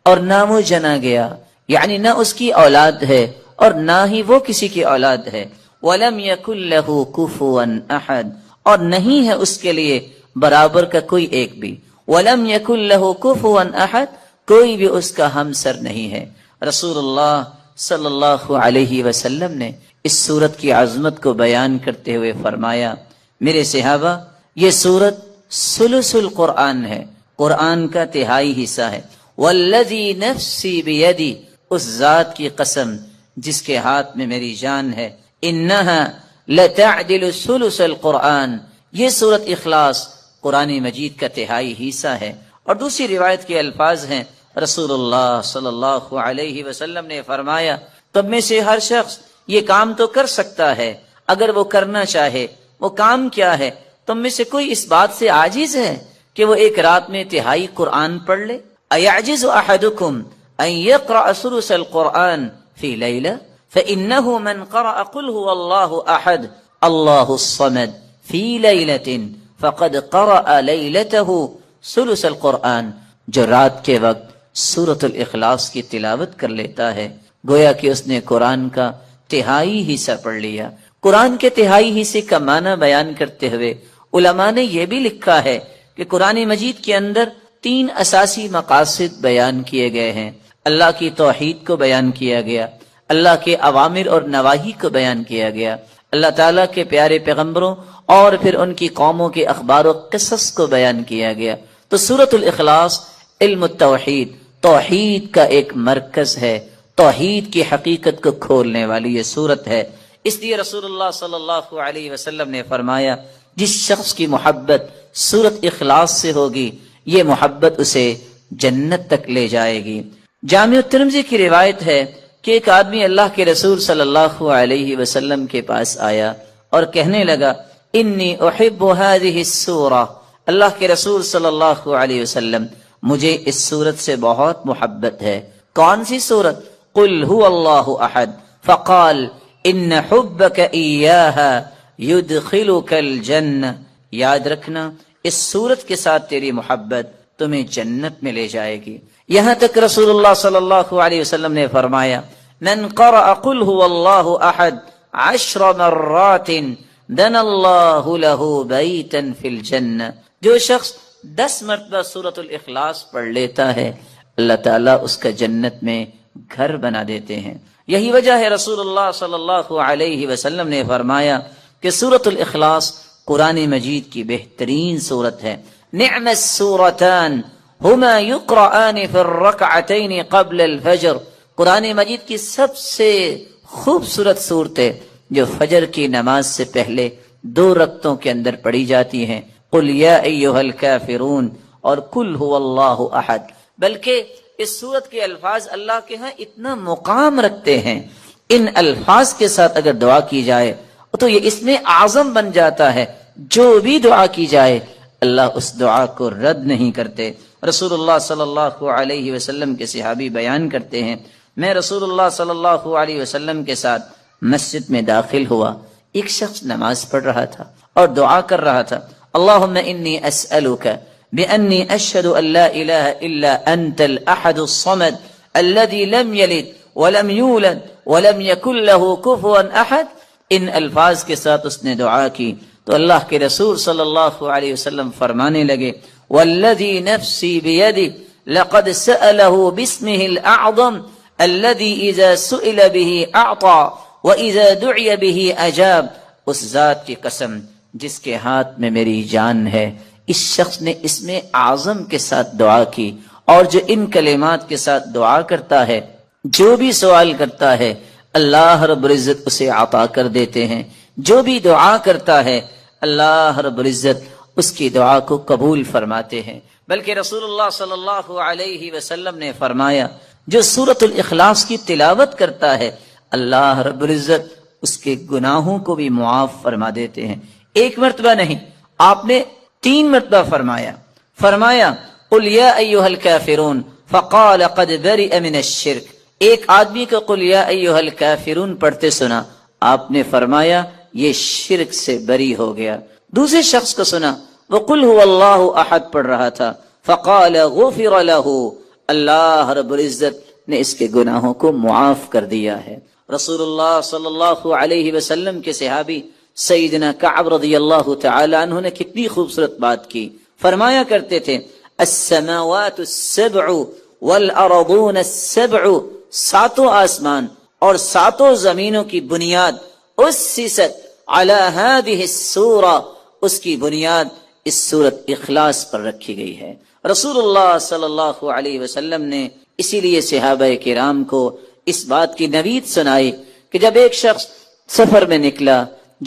Speaker 3: اور نہ وہ جنا گیا، یعنی نہ اس کی اولاد ہے اور نہ ہی وہ کسی کی اولاد ہے، ولم یکن لہ کفوا احد، اور نہیں ہے اس کے لیے برابر کا کوئی ایک بھی، ولم یکن لہ کفوا احد، کوئی بھی اس کا ہمسر نہیں ہے۔ رسول اللہ صلی اللہ علیہ وسلم نے اس سورت کی عظمت کو بیان کرتے ہوئے فرمایا، میرے صحابہ یہ سورت ثلث القرآن ہے، قرآن کا تہائی حصہ ہے۔ والذی نفسی بیدی، اس ذات کی قسم جس کے ہاتھ میں میری جان ہے، انہا لتعدل ثلث القرآن، یہ سورت اخلاص قرآن مجید کا تہائی حصہ ہے۔ اور دوسری روایت کے الفاظ ہیں رسول اللہ صلی اللہ علیہ وسلم نے فرمایا تم میں سے ہر شخص یہ کام تو کر سکتا ہے اگر وہ کرنا چاہے. وہ کام کیا ہے؟ تم میں سے کوئی اس بات سے عاجز ہے کہ وہ ایک رات میں تہائی قرآن پڑھ لے؟ ایعجز احدکم ان یقرأ ثلث القرآن فی لیلہ فإنہ من قرأ قل هو اللہ احد اللہ الصمد فی لیلۃ فقد قرأ لیلتہ ثلث القرآن. جو رات کے وقت سورۃ الاخلاص کی تلاوت کر لیتا ہے گویا کہ اس نے قرآن کا تہائی حصہ پڑھ لیا. قرآن کے تہائی حصے کا معنی بیان کرتے ہوئے علماء نے یہ بھی لکھا ہے کہ قرآن مجید کے اندر 3 اساسی مقاصد بیان کیے گئے ہیں. اللہ کی توحید کو بیان کیا گیا، اللہ کے اوامر اور نواہی کو بیان کیا گیا، اللہ تعالیٰ کے پیارے پیغمبروں اور پھر ان کی قوموں کے اخبار و قصص کو بیان کیا گیا. تو سورۃ الاخلاص علم التوحید، توحید کا ایک مرکز ہے، توحید کی حقیقت کو کھولنے والی یہ سورت ہے. اس لیے رسول اللہ صلی اللہ علیہ وسلم نے فرمایا جس شخص کی محبت سورۃ اخلاص سے ہوگی یہ محبت اسے جنت تک لے جائے گی. جامع الترمذی کی روایت ہے کہ ایک آدمی اللہ کے رسول صلی اللہ علیہ وسلم کے پاس آیا اور کہنے لگا انی احب هذه السورہ، اللہ کے رسول صلی اللہ علیہ وسلم مجھے اس سورت سے بہت محبت ہے. کون سی سورت؟ قل هو اللہ احد. فقال ان حبک ایاہا یدخلک الجنہ. یاد رکھنا اس سورت کے ساتھ تیری محبت تمہیں جنت میں لے جائے گی. یہاں تک رسول اللہ صلی اللہ علیہ وسلم نے فرمایا من قرأ قل هو اللہ احد 10 مرات بنى اللہ له بیتا فی الجنہ. جو شخص 10 مرتبہ سورۃ الاخلاص پڑھ لیتا ہے اللہ تعالیٰ اس کا جنت میں گھر بنا دیتے ہیں. یہی وجہ ہے رسول اللہ صلی اللہ علیہ وسلم نے فرمایا کہ سورۃ الاخلاص قرآن مجید کی بہترین سورت ہے. نعم السورتان ہما یقرآن فی الرکعتین قبل الفجر. قرآن مجید کی سب سے خوبصورت صورتیں جو فجر کی نماز سے پہلے 2 رکعتوں کے اندر پڑھی جاتی ہیں. قل یا ایھا الکافرون اور قل هو اللہ احد. بلکہ اس سورت کے الفاظ اللہ کے ہاں اتنا مقام رکھتے ہیں، ان الفاظ کے ساتھ اگر دعا کی جائے تو یہ اس میں اعظم بن جاتا ہے. جو بھی دعا کی جائے اللہ اس دعا کو رد نہیں کرتے. رسول اللہ صلی اللہ علیہ وسلم کے صحابی بیان کرتے ہیں میں رسول اللہ صلی اللہ علیہ وسلم کے ساتھ مسجد میں داخل ہوا. ایک شخص نماز پڑھ رہا تھا اور دعا کر رہا تھا اللہم انی اسألک بأنی اشہد ان لا الہ الا انت الاحد الصمد الذي لم یلد ولم یولد ولم یکن له کفوا احد. ان الفاظ کے ساتھ اس نے دعا کی تو اللہ کے رسول صلی اللہ علیہ وسلم فرمانے لگے والذی نفسی بیدہ لقد سألہ باسمہ الاعظم الذي اذا سئل به اعطى واذا دعی به اجاب. اس ذات کی قسم جس کے ہاتھ میں میری جان ہے، اس شخص نے اس میں اعظم کے ساتھ دعا کی اور جو ان کلمات کے ساتھ دعا کرتا ہے جو بھی سوال کرتا ہے اللہ رب العزت اسے عطا کر دیتے ہیں. جو بھی دعا کرتا ہے اللہ رب العزت اس کی دعا کو قبول فرماتے ہیں. بلکہ رسول اللہ صلی اللہ علیہ وسلم نے فرمایا جو سورۃ الاخلاص کی تلاوت کرتا ہے اللہ رب العزت اس کے گناہوں کو بھی معاف فرما دیتے ہیں. 1 مرتبہ نہیں، آپ نے 3 مرتبہ فرمایا قل یا ایھا الکافرون فقال قد برئ من الشرک. ایک آدمی کو قل یا ایھا الکافرون پڑھتے سنا، آپ نے فرمایا یہ شرک سے بری ہو گیا. دوسرے شخص کو سنا وہ قل هو اللہ احد پڑھ رہا تھا فقال غفر له، اللہ رب العزت نے اس کے گناہوں کو معاف کر دیا ہے. رسول اللہ صلی اللہ علیہ وسلم کے صحابی سیدنا کعب رضی اللہ تعالی عنہ نے کتنی خوبصورت بات کی. فرمایا کرتے تھے السماوات السبع والارضون السبع، 7 آسمان اور 7 زمینوں کی بنیاد اسست علی هذه السورہ، اس کی بنیاد اس سورت اخلاص پر رکھی گئی ہے. رسول اللہ صلی اللہ علیہ وسلم نے اسی لیے صحابہ کرام کو اس بات کی نوید سنائی کہ جب ایک شخص سفر میں نکلا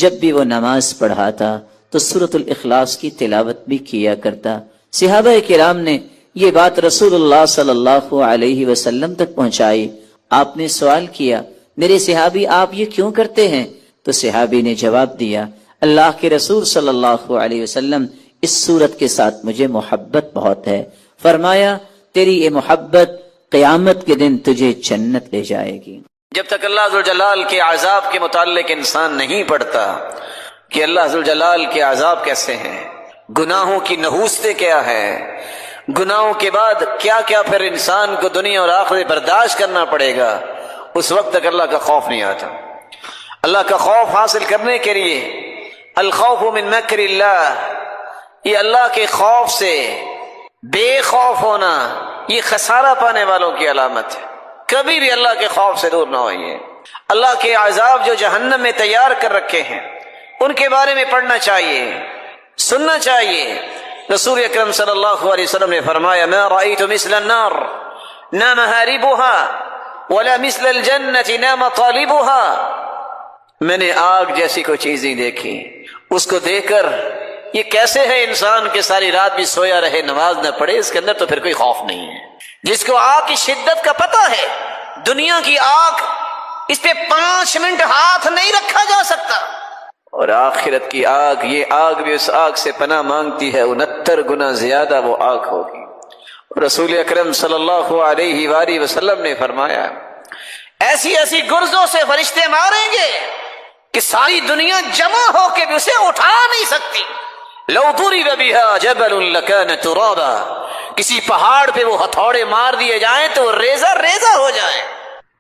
Speaker 3: جب بھی وہ نماز پڑھاتا تو سورۃ الاخلاص کی تلاوت بھی کیا کرتا. صحابہ کرام نے یہ بات رسول اللہ صلی اللہ علیہ وسلم تک پہنچائی. آپ نے سوال کیا میرے صحابی آپ یہ کیوں کرتے ہیں؟ تو صحابی نے جواب دیا اللہ کے رسول صلی اللہ علیہ وسلم اس صورت کے ساتھ مجھے محبت بہت ہے. فرمایا تیری یہ محبت قیامت کے دن تجھے جنت لے جائے گی.
Speaker 2: جب تک اللہ ذوالجلال کے عذاب کے متعلق انسان نہیں پڑھتا کہ اللہ ذوالجلال کے عذاب کیسے ہیں، گناہوں کی نحوستیں کیا ہے، گناہوں کے بعد کیا کیا پھر انسان کو دنیا اور آخرت برداشت کرنا پڑے گا، اس وقت تک اللہ کا خوف نہیں آتا. اللہ کا خوف حاصل کرنے کے لیے الخوف من مکر اللہ، یہ اللہ کے خوف سے بے خوف ہونا یہ خسارہ پانے والوں کی علامت ہے. کبھی بھی اللہ کے خوف سے دور نہ ہوئیے. اللہ کے عذاب جو جہنم میں تیار کر رکھے ہیں ان کے بارے میں پڑھنا چاہیے، سننا چاہیے. رسول اکرم صلی اللہ علیہ وسلم نے فرمایا ما رأيت مثل النار نام هاربها ولا مثل الجنة نام طالبها. میں نے آگ جیسی کوئی چیز نہیں دیکھی، اس کو دیکھ کر یہ کیسے ہے انسان کے ساری رات بھی سویا رہے نماز نہ پڑھے، اس کے اندر تو پھر کوئی خوف نہیں ہے. جس کو آگ کی شدت کا پتہ ہے، دنیا کی آگ اس پہ 5 منٹ ہاتھ نہیں رکھا جا سکتا، اور آخرت کی آگ، یہ آگ بھی اس آگ سے پناہ مانگتی ہے، 69 گنا زیادہ وہ آگ ہوگی. رسول اکرم صلی اللہ علیہ وآلہ وسلم نے فرمایا ایسی ایسی گرزوں سے فرشتے ماریں گے کہ ساری دنیا جمع ہو کے بھی اسے اٹھا نہیں سکتی. لو ضرب بها جبل لكان ترابا، کسی پہاڑ پہ وہ ہتھوڑے مار دیے جائیں تو ریزہ ریزہ ہو جائے.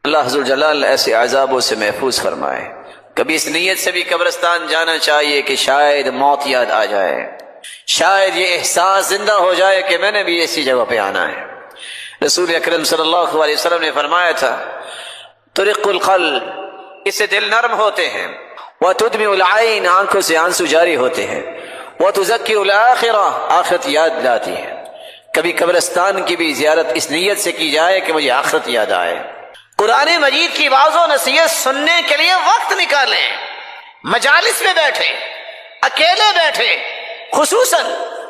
Speaker 2: اللہ ذوالجلال ایسے عذابوں سے محفوظ فرمائے. کبھی اس نیت سے بھی قبرستان جانا چاہیے کہ شاید موت یاد آ جائے، شاید یہ احساس زندہ ہو جائے کہ میں نے بھی ایسی جگہ پہ آنا ہے. رسول اکرم صلی اللہ علیہ وسلم نے فرمایا تھا طرق القلب، اس سے دل نرم ہوتے ہیں، وتدمع العین، آنکھوں سے آنسو جاری ہوتے ہیں، وتذکر الآخرہ، آخرت یاد لاتی ہے. کبھی قبرستان کی بھی زیارت اس نیت سے کی جائے کہ مجھے آخرت یاد آئے. قرآن مجید کی واعظ و نصیحت سننے کے لیے وقت نکالیں، مجالس میں بیٹھے، اکیلے بیٹھے. خصوصاً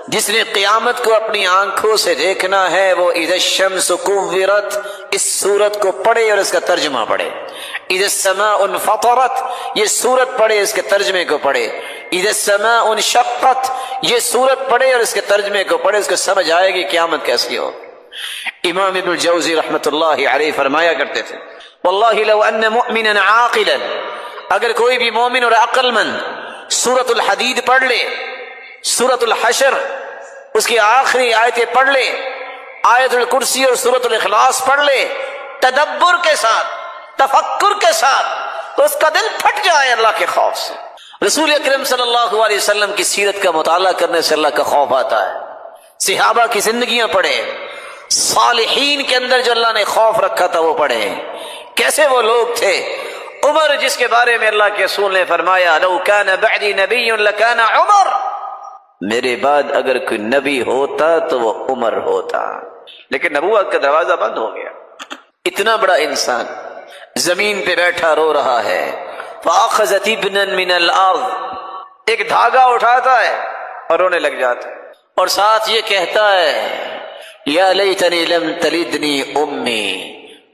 Speaker 2: جس نے قیامت کو اپنی آنکھوں سے دیکھنا ہے وہ اذا الشمس کورت اس سورت کو پڑھے اور اس کا ترجمہ پڑھے. اذا السماء انفطرت یہ سورت پڑھے، اس کے ترجمے کو پڑھے. اذا السماء انشقت یہ سورت پڑھے اور اس کے ترجمے کو پڑھے، اس کو سمجھ آئے گی قیامت کیسی ہو. امام ابن الجوزی رحمۃ اللہ علیہ فرمایا کرتے تھے واللہ لو ان مؤمنا عاقلا، اگر کوئی بھی مومن اور عقل مند سورۃ الحدید پڑھ لے، سورۃ الحشر اس کی آخری آیتیں پڑھ لے، آیت الکرسی اور سورۃ الاخلاص پڑھ لے تدبر کے ساتھ، تفکر کے ساتھ، تو اس کا دل پھٹ جائے اللہ کے خوف سے. رسول اکرم صلی اللہ علیہ وسلم کی سیرت کا مطالعہ کرنے سے اللہ کا خوف آتا ہے. صحابہ کی زندگیاں پڑھیں، صالحین کے اندر جو اللہ نے خوف رکھا تھا وہ پڑھیں. کیسے وہ لوگ تھے. عمر جس کے بارے میں اللہ کے رسول نے فرمایا لو کان بعدی نبی لکان عمر، میرے بعد اگر کوئی نبی ہوتا تو وہ عمر ہوتا. لیکن نبوت کا دروازہ بند ہو گیا. اتنا بڑا انسان زمین پہ بیٹھا رو رہا ہے. فاخذت ابنا من الارض، ایک دھاگا اٹھاتا ہے اور رونے لگ جاتا ہے، اور ساتھ یہ کہتا ہے یا لیتنی لم تلدنی امی،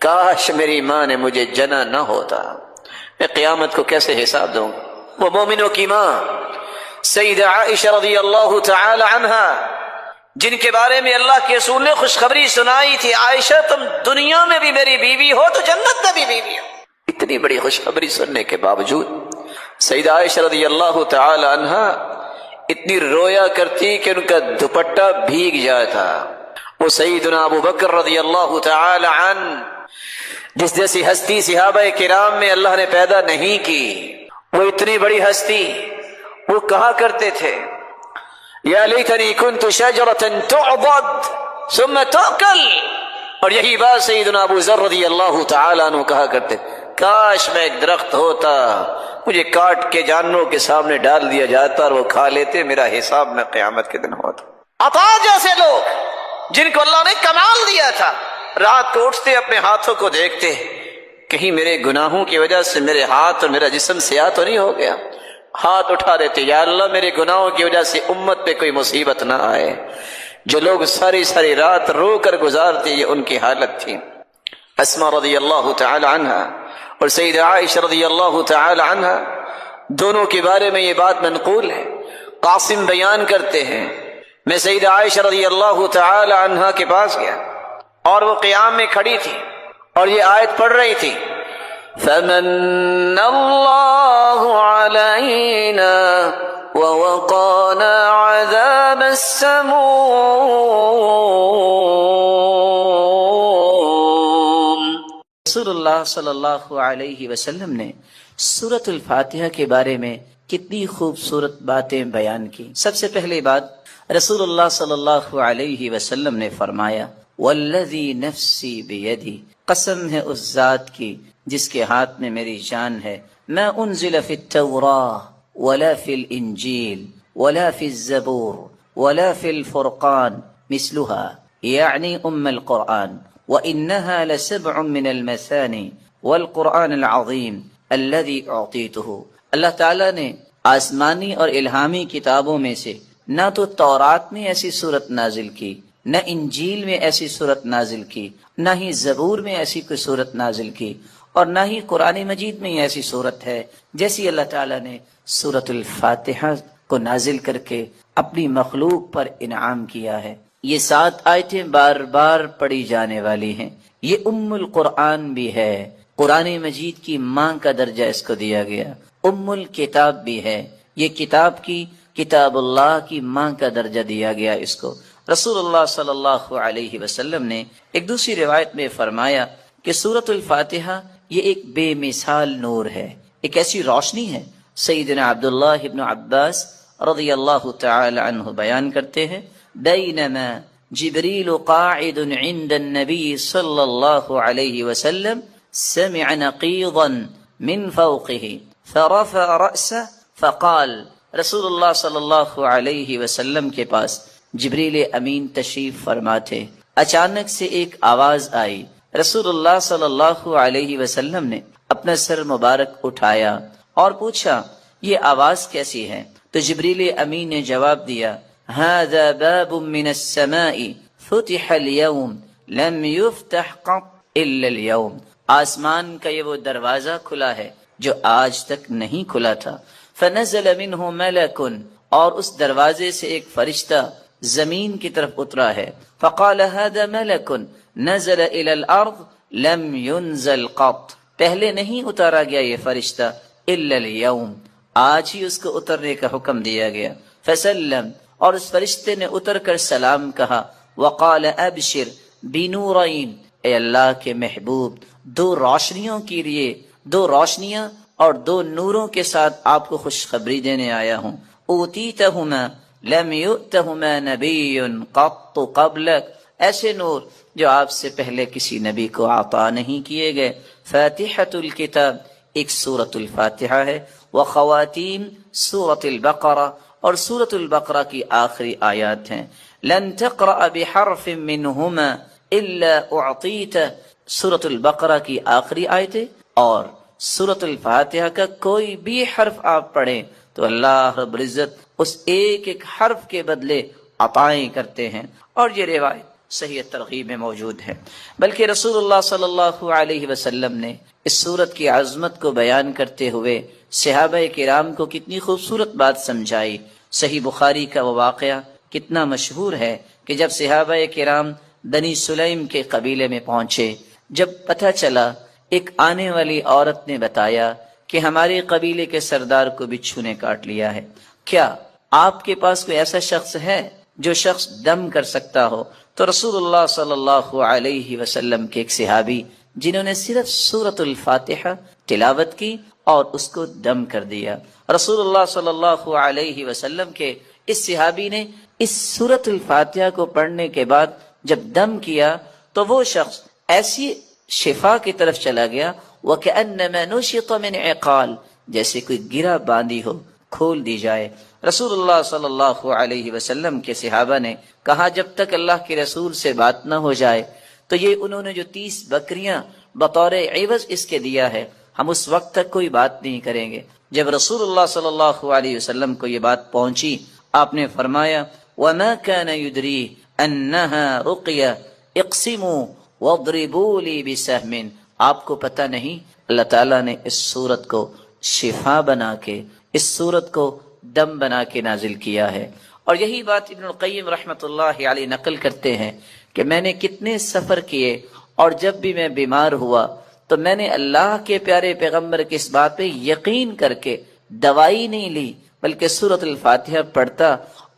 Speaker 2: کاش میری ماں نے مجھے جنا نہ ہوتا، میں قیامت کو کیسے حساب دوں گا. وہ مومنوں کی ماں سیدہ عائشہ رضی اللہ تعالی عنہا، جن کے بارے میں اللہ کے رسول نے خوشخبری سنائی تھی عائشہ تم دنیا میں بھی میری بیوی ہو تو جنت میں بھی بیوی ہو. اتنی بڑی خوشخبری سننے کے باوجود سیدہ عائشہ رضی اللہ تعالی عنہا اتنی رویا کرتی کہ ان کا دوپٹہ بھیگ جاتا. وہ سیدنا ابو بکر رضی اللہ تعالی عنہ جس جیسی ہستی صحابہ کرام میں اللہ نے پیدا نہیں کی، وہ اتنی بڑی ہستی، وہ کہا کرتے تھے یا لیتنی کنت شجرۃ تعضد ثم تؤکل، اور یہی بات سیدنا ابو ذر رضی اللہ تعالی عنہ کہا کرتے کاش میں ایک درخت ہوتا، مجھے کاٹ کے جانوروں کے سامنے ڈال دیا جاتا اور وہ کھا لیتے، میرا حساب میں قیامت کے دن ہوتا. عطا جیسے لوگ جن کو اللہ نے کمال دیا تھا، رات کو اٹھتے اپنے ہاتھوں کو دیکھتے کہیں میرے گناہوں کی وجہ سے میرے ہاتھ اور میرا جسم سیاہ تو نہیں ہو گیا، ہاتھ اٹھا دیتے یا اللہ میرے گناہوں کی وجہ سے امت پہ کوئی مصیبت نہ آئے. جو لوگ ساری ساری رات رو کر گزارتے یہ ان کی حالت تھی۔ اسما رضی اللہ تعالی عنہ اور سیدہ عائشہ رضی اللہ تعالی عنہ دونوں کے بارے میں یہ بات منقول ہے۔ قاسم بیان کرتے ہیں میں سیدہ عائشہ رضی اللہ تعالی عنہ کے پاس گیا اور وہ قیام میں کھڑی تھی اور یہ آیت پڑھ رہی تھی، فَمَنَّ اللَّهُ عَلَيْنَا وَوَقَانَا عَذَابَ السَّمُومِ۔
Speaker 3: رسول اللہ صلی اللہ علیہ وسلم نے سورۃ الفاتحہ کے بارے میں کتنی خوبصورت باتیں بیان کی۔ سب سے پہلی بات، رسول اللہ صلی اللہ علیہ وسلم نے فرمایا، والذی نفسی بیدی، قسم ہے اس ذات کی جس کے ہاتھ میں میری جان ہے، ما انزل فی التوراۃ ولا فی الانجیل ولا فی الزبور ولا فی الفرقان مثلها یعنی القرآن، وإنها لسبع من المثانی والقرآن العظیم الذي اعطیته۔ اللہ تعالیٰ نے آسمانی اور الہامی کتابوں میں سے نہ تو تورات میں ایسی صورت نازل کی، نہ انجیل میں ایسی صورت نازل کی، نہ ہی زبور میں ایسی کوئی صورت نازل کی، اور نہ ہی قرآن مجید میں ایسی صورت ہے جیسی اللہ تعالیٰ نے سورۃ الفاتحہ کو نازل کر کے اپنی مخلوق پر انعام کیا ہے۔ یہ 7 آیتیں بار بار پڑھی جانے والی ہیں۔ یہ القرآن بھی ہے، قرآن مجید کی ماں کا درجہ اس کو دیا گیا، الکتاب بھی ہے، یہ کتاب اللہ کی ماں کا درجہ دیا گیا اس کو۔ رسول اللہ صلی اللہ علیہ وسلم نے ایک دوسری روایت میں فرمایا کہ سورۃ الفاتحہ یہ ایک بے مثال نور ہے، ایک ایسی روشنی ہے۔ سیدنا عبداللہ ابن عباس رضی اللہ تعالی عنہ بیان کرتے ہیں، بینما جبریل قاعد عند النبی صلی اللہ علیہ وسلم سمع نقیضا من فوقه فرفع رأسه فقال، رسول اللہ صلی اللہ علیہ وسلم کے پاس جبریل امین تشریف فرما تھے، اچانک سے ایک آواز آئی، رسول اللہ صلی اللہ علیہ وسلم نے اپنا سر مبارک اٹھایا اور پوچھا یہ آواز کیسی ہے؟ تو جبریل امین نے جواب دیا، هذا باب من السماء فتح اليوم لم يفتح قط الا اليوم، آسمان کا یہ وہ دروازہ کھلا ہے جو آج تک نہیں کھلا تھا، فنزل منه ملک، اور اس دروازے سے ایک فرشتہ زمین کی طرف اترا ہے، فقال هذا ملک نزل الى الارض لم ينزل قط، پہلے نہیں اتارا گیا یہ فرشتہ، الا اليوم، آج ہی اس کو اترنے کا حکم دیا گیا، فسلم، اور اس فرشتے نے اتر کر سلام کہا، وقال ابشر بنورین، اے اللہ کے محبوب 2 روشنیوں کے لیے، 2 روشنیاں اور 2 نوروں کے ساتھ آپ کو خوشخبری دینے آیا ہوں، اوتیتہما لم یؤتہما نبی قط قبلک، ایسے نور جو آپ سے پہلے کسی نبی کو عطا نہیں کیے گئے، فاتحۃ الکتاب ایک سورۃ الفاتحہ ہے، وخواتیم سورۃ البقرہ، اور سورۃ البقرہ کی آخری آیات ہیں، لن تقرأ بحرف منہما الا اعطیت، سورۃ البقرہ کی آخری آیتیں اور سورۃ الفاتحہ کا کوئی بھی حرف آپ پڑھیں تو اللہ رب العزت اس ایک ایک حرف کے بدلے عطائیں کرتے ہیں، اور یہ روایت صحیح ترغیب میں موجود ہے۔ بلکہ رسول اللہ صلی اللہ علیہ وسلم نے اس سورت کی عظمت کو بیان کرتے ہوئے صحابہ کرام کو کتنی خوبصورت بات سمجھائی۔ صحیح بخاری کا وہ واقعہ کتنا مشہور ہے کہ جب صحابہ کرام بنی سلیم کے قبیلے میں پہنچے، جب پتہ چلا، ایک آنے والی عورت نے بتایا کہ ہمارے قبیلے کے سردار کو بچھو نے کاٹ لیا ہے، کیا آپ کے پاس کوئی ایسا شخص ہے جو شخص دم کر سکتا ہو؟ تو رسول اللہ صلی اللہ علیہ وسلم کے ایک صحابی جنہوں نے صرف سورۃ الفاتحہ تلاوت کی اور اس کو دم کر دیا، رسول اللہ صلی اللہ علیہ وسلم کے اس صحابی نے اس سورۃ الفاتحہ کو پڑھنے کے بعد جب دم کیا تو وہ شخص ایسی شفا کی طرف چلا گیا، وَكَأَنَّمَا نُشِطَ مِنْ عِقَالٍ، جیسے کوئی گرہ باندھی ہو کھول دی جائے۔ رسول اللہ صلی اللہ علیہ وسلم کے صحابہ نے کہا جب تک اللہ کے رسول سے بات نہ ہو جائے تو یہ انہوں نے جو 30 بکریاں بطور عوض اس کے دیا ہے، ہم اس وقت تک کوئی بات نہیں کریں گے۔ جب رسول اللہ صلی اللہ علیہ وسلم کو یہ بات پہنچی، آپ نے فرمایا وَمَا كَانَ يُدْرِي انها رقیہ اقسموا واضربوا لی بسهم. آپ کو پتہ نہیں اللہ تعالیٰ نے اس سورت کو شفا بنا کے، اس سورت کو دم بنا کے نازل کیا ہے. اور یہی بات ابن القیم رحمۃ اللہ علیہ نقل کرتے ہیں کہ میں نے کتنے سفر کیے اور جب بھی میں بیمار ہوا تو میں نے اللہ کے پیارے پیغمبر کی اس بات پہ یقین کر کے دوائی نہیں لی بلکہ سورۃ الفاتحہ پڑھتا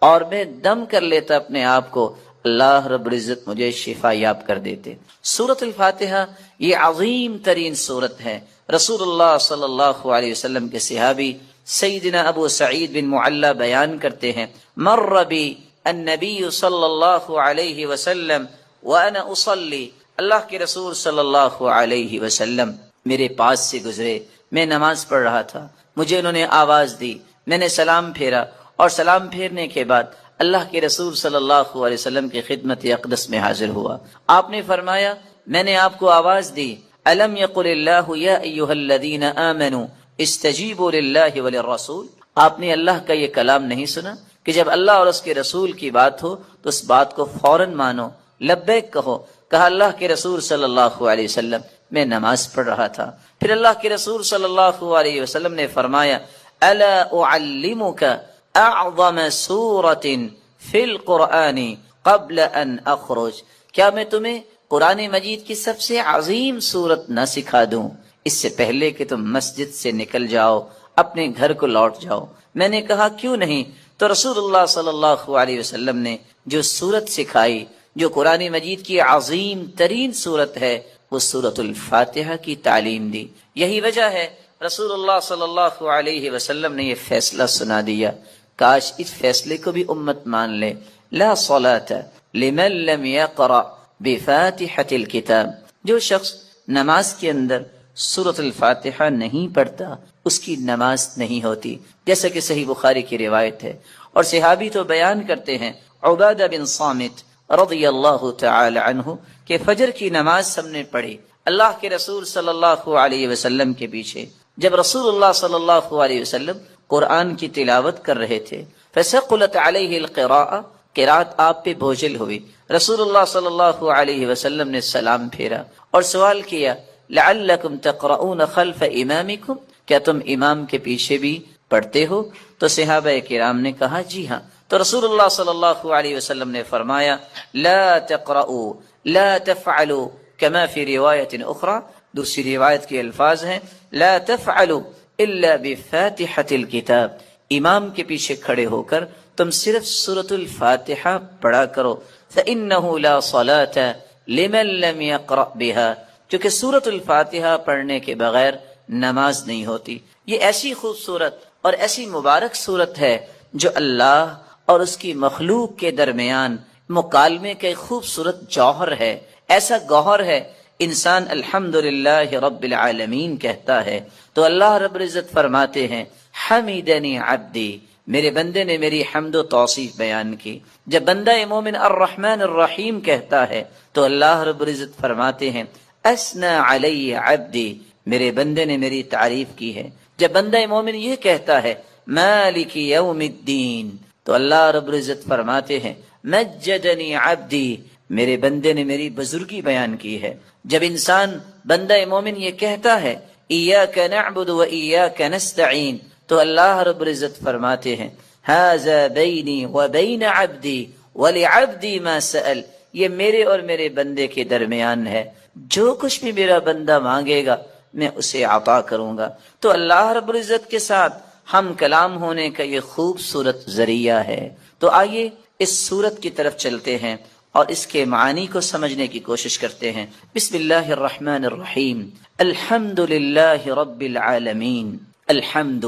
Speaker 3: اور میں دم کر لیتا اپنے آپ کو، اللہ رب العزت مجھے شفا یاب کر دیتے. سورۃ الفاتحہ یہ عظیم ترین سورت ہے. رسول اللہ صلی اللہ علیہ وسلم کے صحابی سیدنا ابو سعید بن معلی بیان کرتے ہیں، مر بی النبی صلی اللہ علیہ وسلم وانا اصلی، اللہ کے رسول صلی اللہ علیہ وسلم میرے پاس سے گزرے، میں نماز پڑھ رہا تھا، مجھے انہوں نے آواز دی، میں نے سلام پھیرا اور سلام پھیرنے کے بعد اللہ کے رسول صلی اللہ علیہ وسلم کی خدمت اقدس میں حاضر ہوا. آپ نے فرمایا میں نے آپ کو آواز دی، الم یقل اللہ یا ایھا الذین آمنوا استجیبوا للہ وللرسول. آپ نے اللہ کا یہ کلام نہیں سنا کہ جب اللہ اور اس کے رسول کی بات ہو تو اس بات کو فوراً مانو، لبیک کہو. کہا اللہ کے رسول صلی اللہ علیہ وسلم میں نماز پڑھ رہا تھا. پھر اللہ کے رسول صلی اللہ علیہ وسلم نے فرمایا الا اعلمک اعظم سورۃ فی القرآن قبل ان اخرج، کیا میں تمہیں قرآن مجید کی سب سے عظیم سورت نہ سکھا دوں اس سے پہلے کہ تم مسجد سے نکل جاؤ، اپنے گھر کو لوٹ جاؤ. میں نے کہا کیوں نہیں؟ تو رسول اللہ صلی اللہ علیہ وسلم نے جو سورت سکھائی، جو قرآن مجید کی عظیم ترین سورت ہے، وہ سورۃ الفاتحہ کی تعلیم دی. یہی وجہ ہے رسول اللہ صلی اللہ علیہ وسلم نے یہ فیصلہ سنا دیا، کاش اس فیصلے کو بھی امت مان لے. لا صلاۃ لمن لم یقرأ بفاتحۃ الکتاب، جو شخص نماز کے اندر سورۃ الفاتحہ نہیں پڑھتا اس کی نماز نہیں ہوتی، جیسا کہ صحیح بخاری کی روایت ہے. اور صحابی تو بیان کرتے ہیں، عبادہ بن صامت رضی اللہ تعالی عنہ کہ فجر کی نماز ہم نے پڑھی اللہ کے رسول صلی اللہ علیہ وسلم کے پیچھے. جب رسول اللہ صلی اللہ علیہ وسلم قرآن کی تلاوت کر رہے تھے، فثقلت علیہ القراءۃ، قرات آپ پہ بوجھل ہوئی. رسول اللہ صلی اللہ علیہ وسلم نے سلام پھیرا اور سوال کیا لعلکم تقرؤون خلف امامکم، کیا تم امام کے پیچھے بھی پڑھتے ہو؟ تو صحابہ کرام نے کہا جی ہاں. تو رسول اللہ صلی اللہ علیہ وسلم نے فرمایا لا تقرؤوا لا تفعلوا كما فی روایت اخرى، دوسری روایت کے الفاظ ہیں لا تفعلوا الا بفاتحۃ الکتاب، امام کے پیچھے کھڑے ہو کر تم صرف سورۃ الفاتحہ پڑھا کرو. فإنه لا صلاة لمن لم يقرأ بها، کیونکہ سورۃ الفاتحہ پڑھنے کے بغیر نماز نہیں ہوتی. یہ ایسی خوبصورت اور ایسی مبارک صورت ہے جو اللہ اور اس کی مخلوق کے درمیان مکالمے کا ایک خوبصورت جوہر ہے. ایسا گوہر ہے انسان الحمدللہ رب العالمین کہتا ہے تو اللہ رب العزت فرماتے ہیں حمیدنی عبدی، میرے بندے نے میری حمد و توصیف بیان کی. جب بندہ مومن الرحمن الرحیم کہتا ہے تو اللہ رب العزت فرماتے ہیں اسنا علی عبدی، میرے بندے نے میری تعریف کی ہے. جب بندہ مومن یہ کہتا ہے مالک یوم الدین تو اللہ رب العزت فرماتے ہیں مجدنی عبدی، میرے بندے نے میری بزرگی بیان کی ہے. جب انسان بندہ مومن یہ کہتا ہے ایاک نعبد و ایاک نستعین تو اللہ رب العزت فرماتے ہیں ھذا بینی و بین عبدی ولعبدی ما سأل، یہ میرے اور میرے بندے کے درمیان ہے، جو کچھ بھی میرا بندہ مانگے گا میں اسے عطا کروں گا. تو اللہ رب العزت کے ساتھ ہم کلام ہونے کا یہ خوبصورت ذریعہ ہے. تو آئیے اس سورت کی طرف چلتے ہیں اور اس کے معانی کو سمجھنے کی کوشش کرتے ہیں. بسم اللہ الرحمن الرحیم. الحمد للہ رب العالمین. الحمد،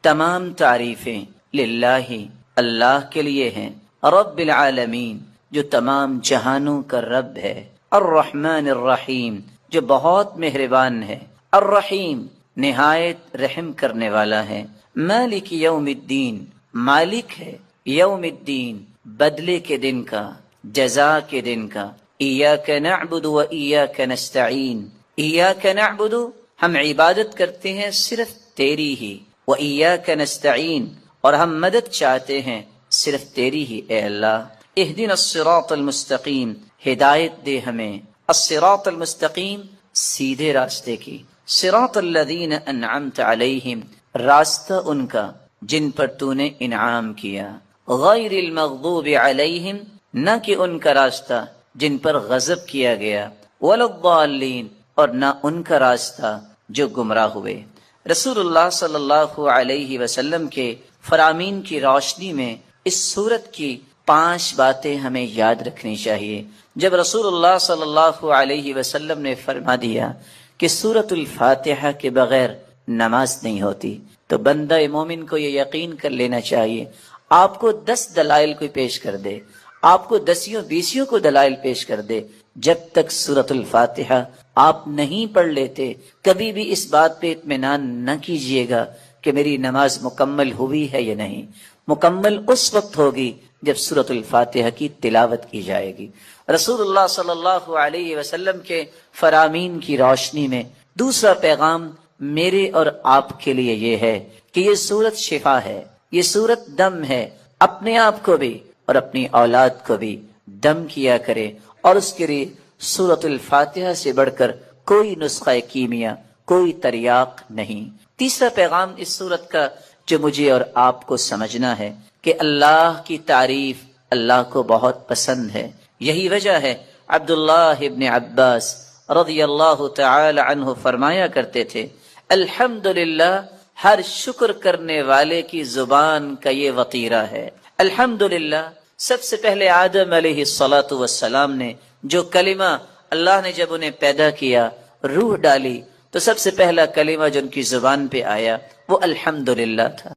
Speaker 3: تمام تعریفیں، للہ، اللہ کے لیے ہیں، رب العالمین، جو تمام جہانوں کا رب ہے، الرحمن الرحیم، جو بہت مہربان ہے، الرحیم، نہایت رحم کرنے والا ہے، مالک یوم الدین، مالک ہے یوم الدین، بدلے کے دن کا، جزا کے دن کا. ایاک نعبد و ایاک نستعین، ایاک نعبد، ہم عبادت کرتے ہیں صرف تیری ہی، و ایاک نستعین، اور ہم مدد چاہتے ہیں صرف تیری ہی اے اللہ. اہدنا الصراط المستقیم، ہدایت دے ہمیں، الصراط المستقیم، سیدھے راستے کی، صراط الذین انعمت علیہم، راستہ ان کا جن پر تو نے انعام کیا، غیر المغضوب علیہم، نہ کہ ان کا راستہ جن پر غضب کیا گیا، ولا الضالین، اور نہ ان کا راستہ جو گمراہ ہوئے۔ رسول اللہ صلی اللہ علیہ وسلم کے فرامین کی روشنی میں اس سورت کی 5 باتیں ہمیں یاد رکھنی چاہیے۔ جب رسول اللہ صلی اللہ علیہ وسلم نے فرما دیا کہ سورت الفاتحہ کے بغیر نماز نہیں ہوتی، تو بندہ مومن کو یہ یقین کر لینا چاہیے، آپ کو 10 دلائل کوئی پیش کر دے، آپ کو 10 کو دلائل پیش کر دے، جب تک سورت الفاتحہ آپ نہیں پڑھ لیتے، کبھی بھی اس بات پہ اطمینان نہ کیجئے گا کہ میری نماز مکمل ہوئی ہے یا نہیں۔ مکمل اس وقت ہوگی جب سورت الفاتحہ کی تلاوت کی جائے گی۔ رسول اللہ صلی اللہ علیہ وسلم کے فرامین کی روشنی میں دوسرا پیغام میرے اور آپ کے لیے یہ ہے کہ یہ سورت شفا ہے، یہ سورت دم ہے۔ اپنے آپ کو بھی اور اپنی اولاد کو بھی دم کیا کرے، اور اس کے لیے سورت الفاتحہ سے بڑھ کر کوئی نسخہ کیمیا، کوئی تریاق نہیں۔ تیسرا پیغام اس سورت کا جو مجھے اور آپ کو سمجھنا ہے کہ اللہ کی تعریف اللہ کو بہت پسند ہے۔ یہی وجہ ہے عبداللہ ابن عباس رضی اللہ تعالی عنہ فرمایا کرتے تھے، الحمدللہ ہر شکر کرنے والے کی زبان کا یہ وطیرہ ہے۔ الحمدللہ، سب سے پہلے آدم علیہ السلام نے جو کلمہ اللہ نے جب انہیں پیدا کیا، روح ڈالی، تو سب سے پہلا کلمہ جو ان کی زبان پہ آیا وہ الحمدللہ تھا۔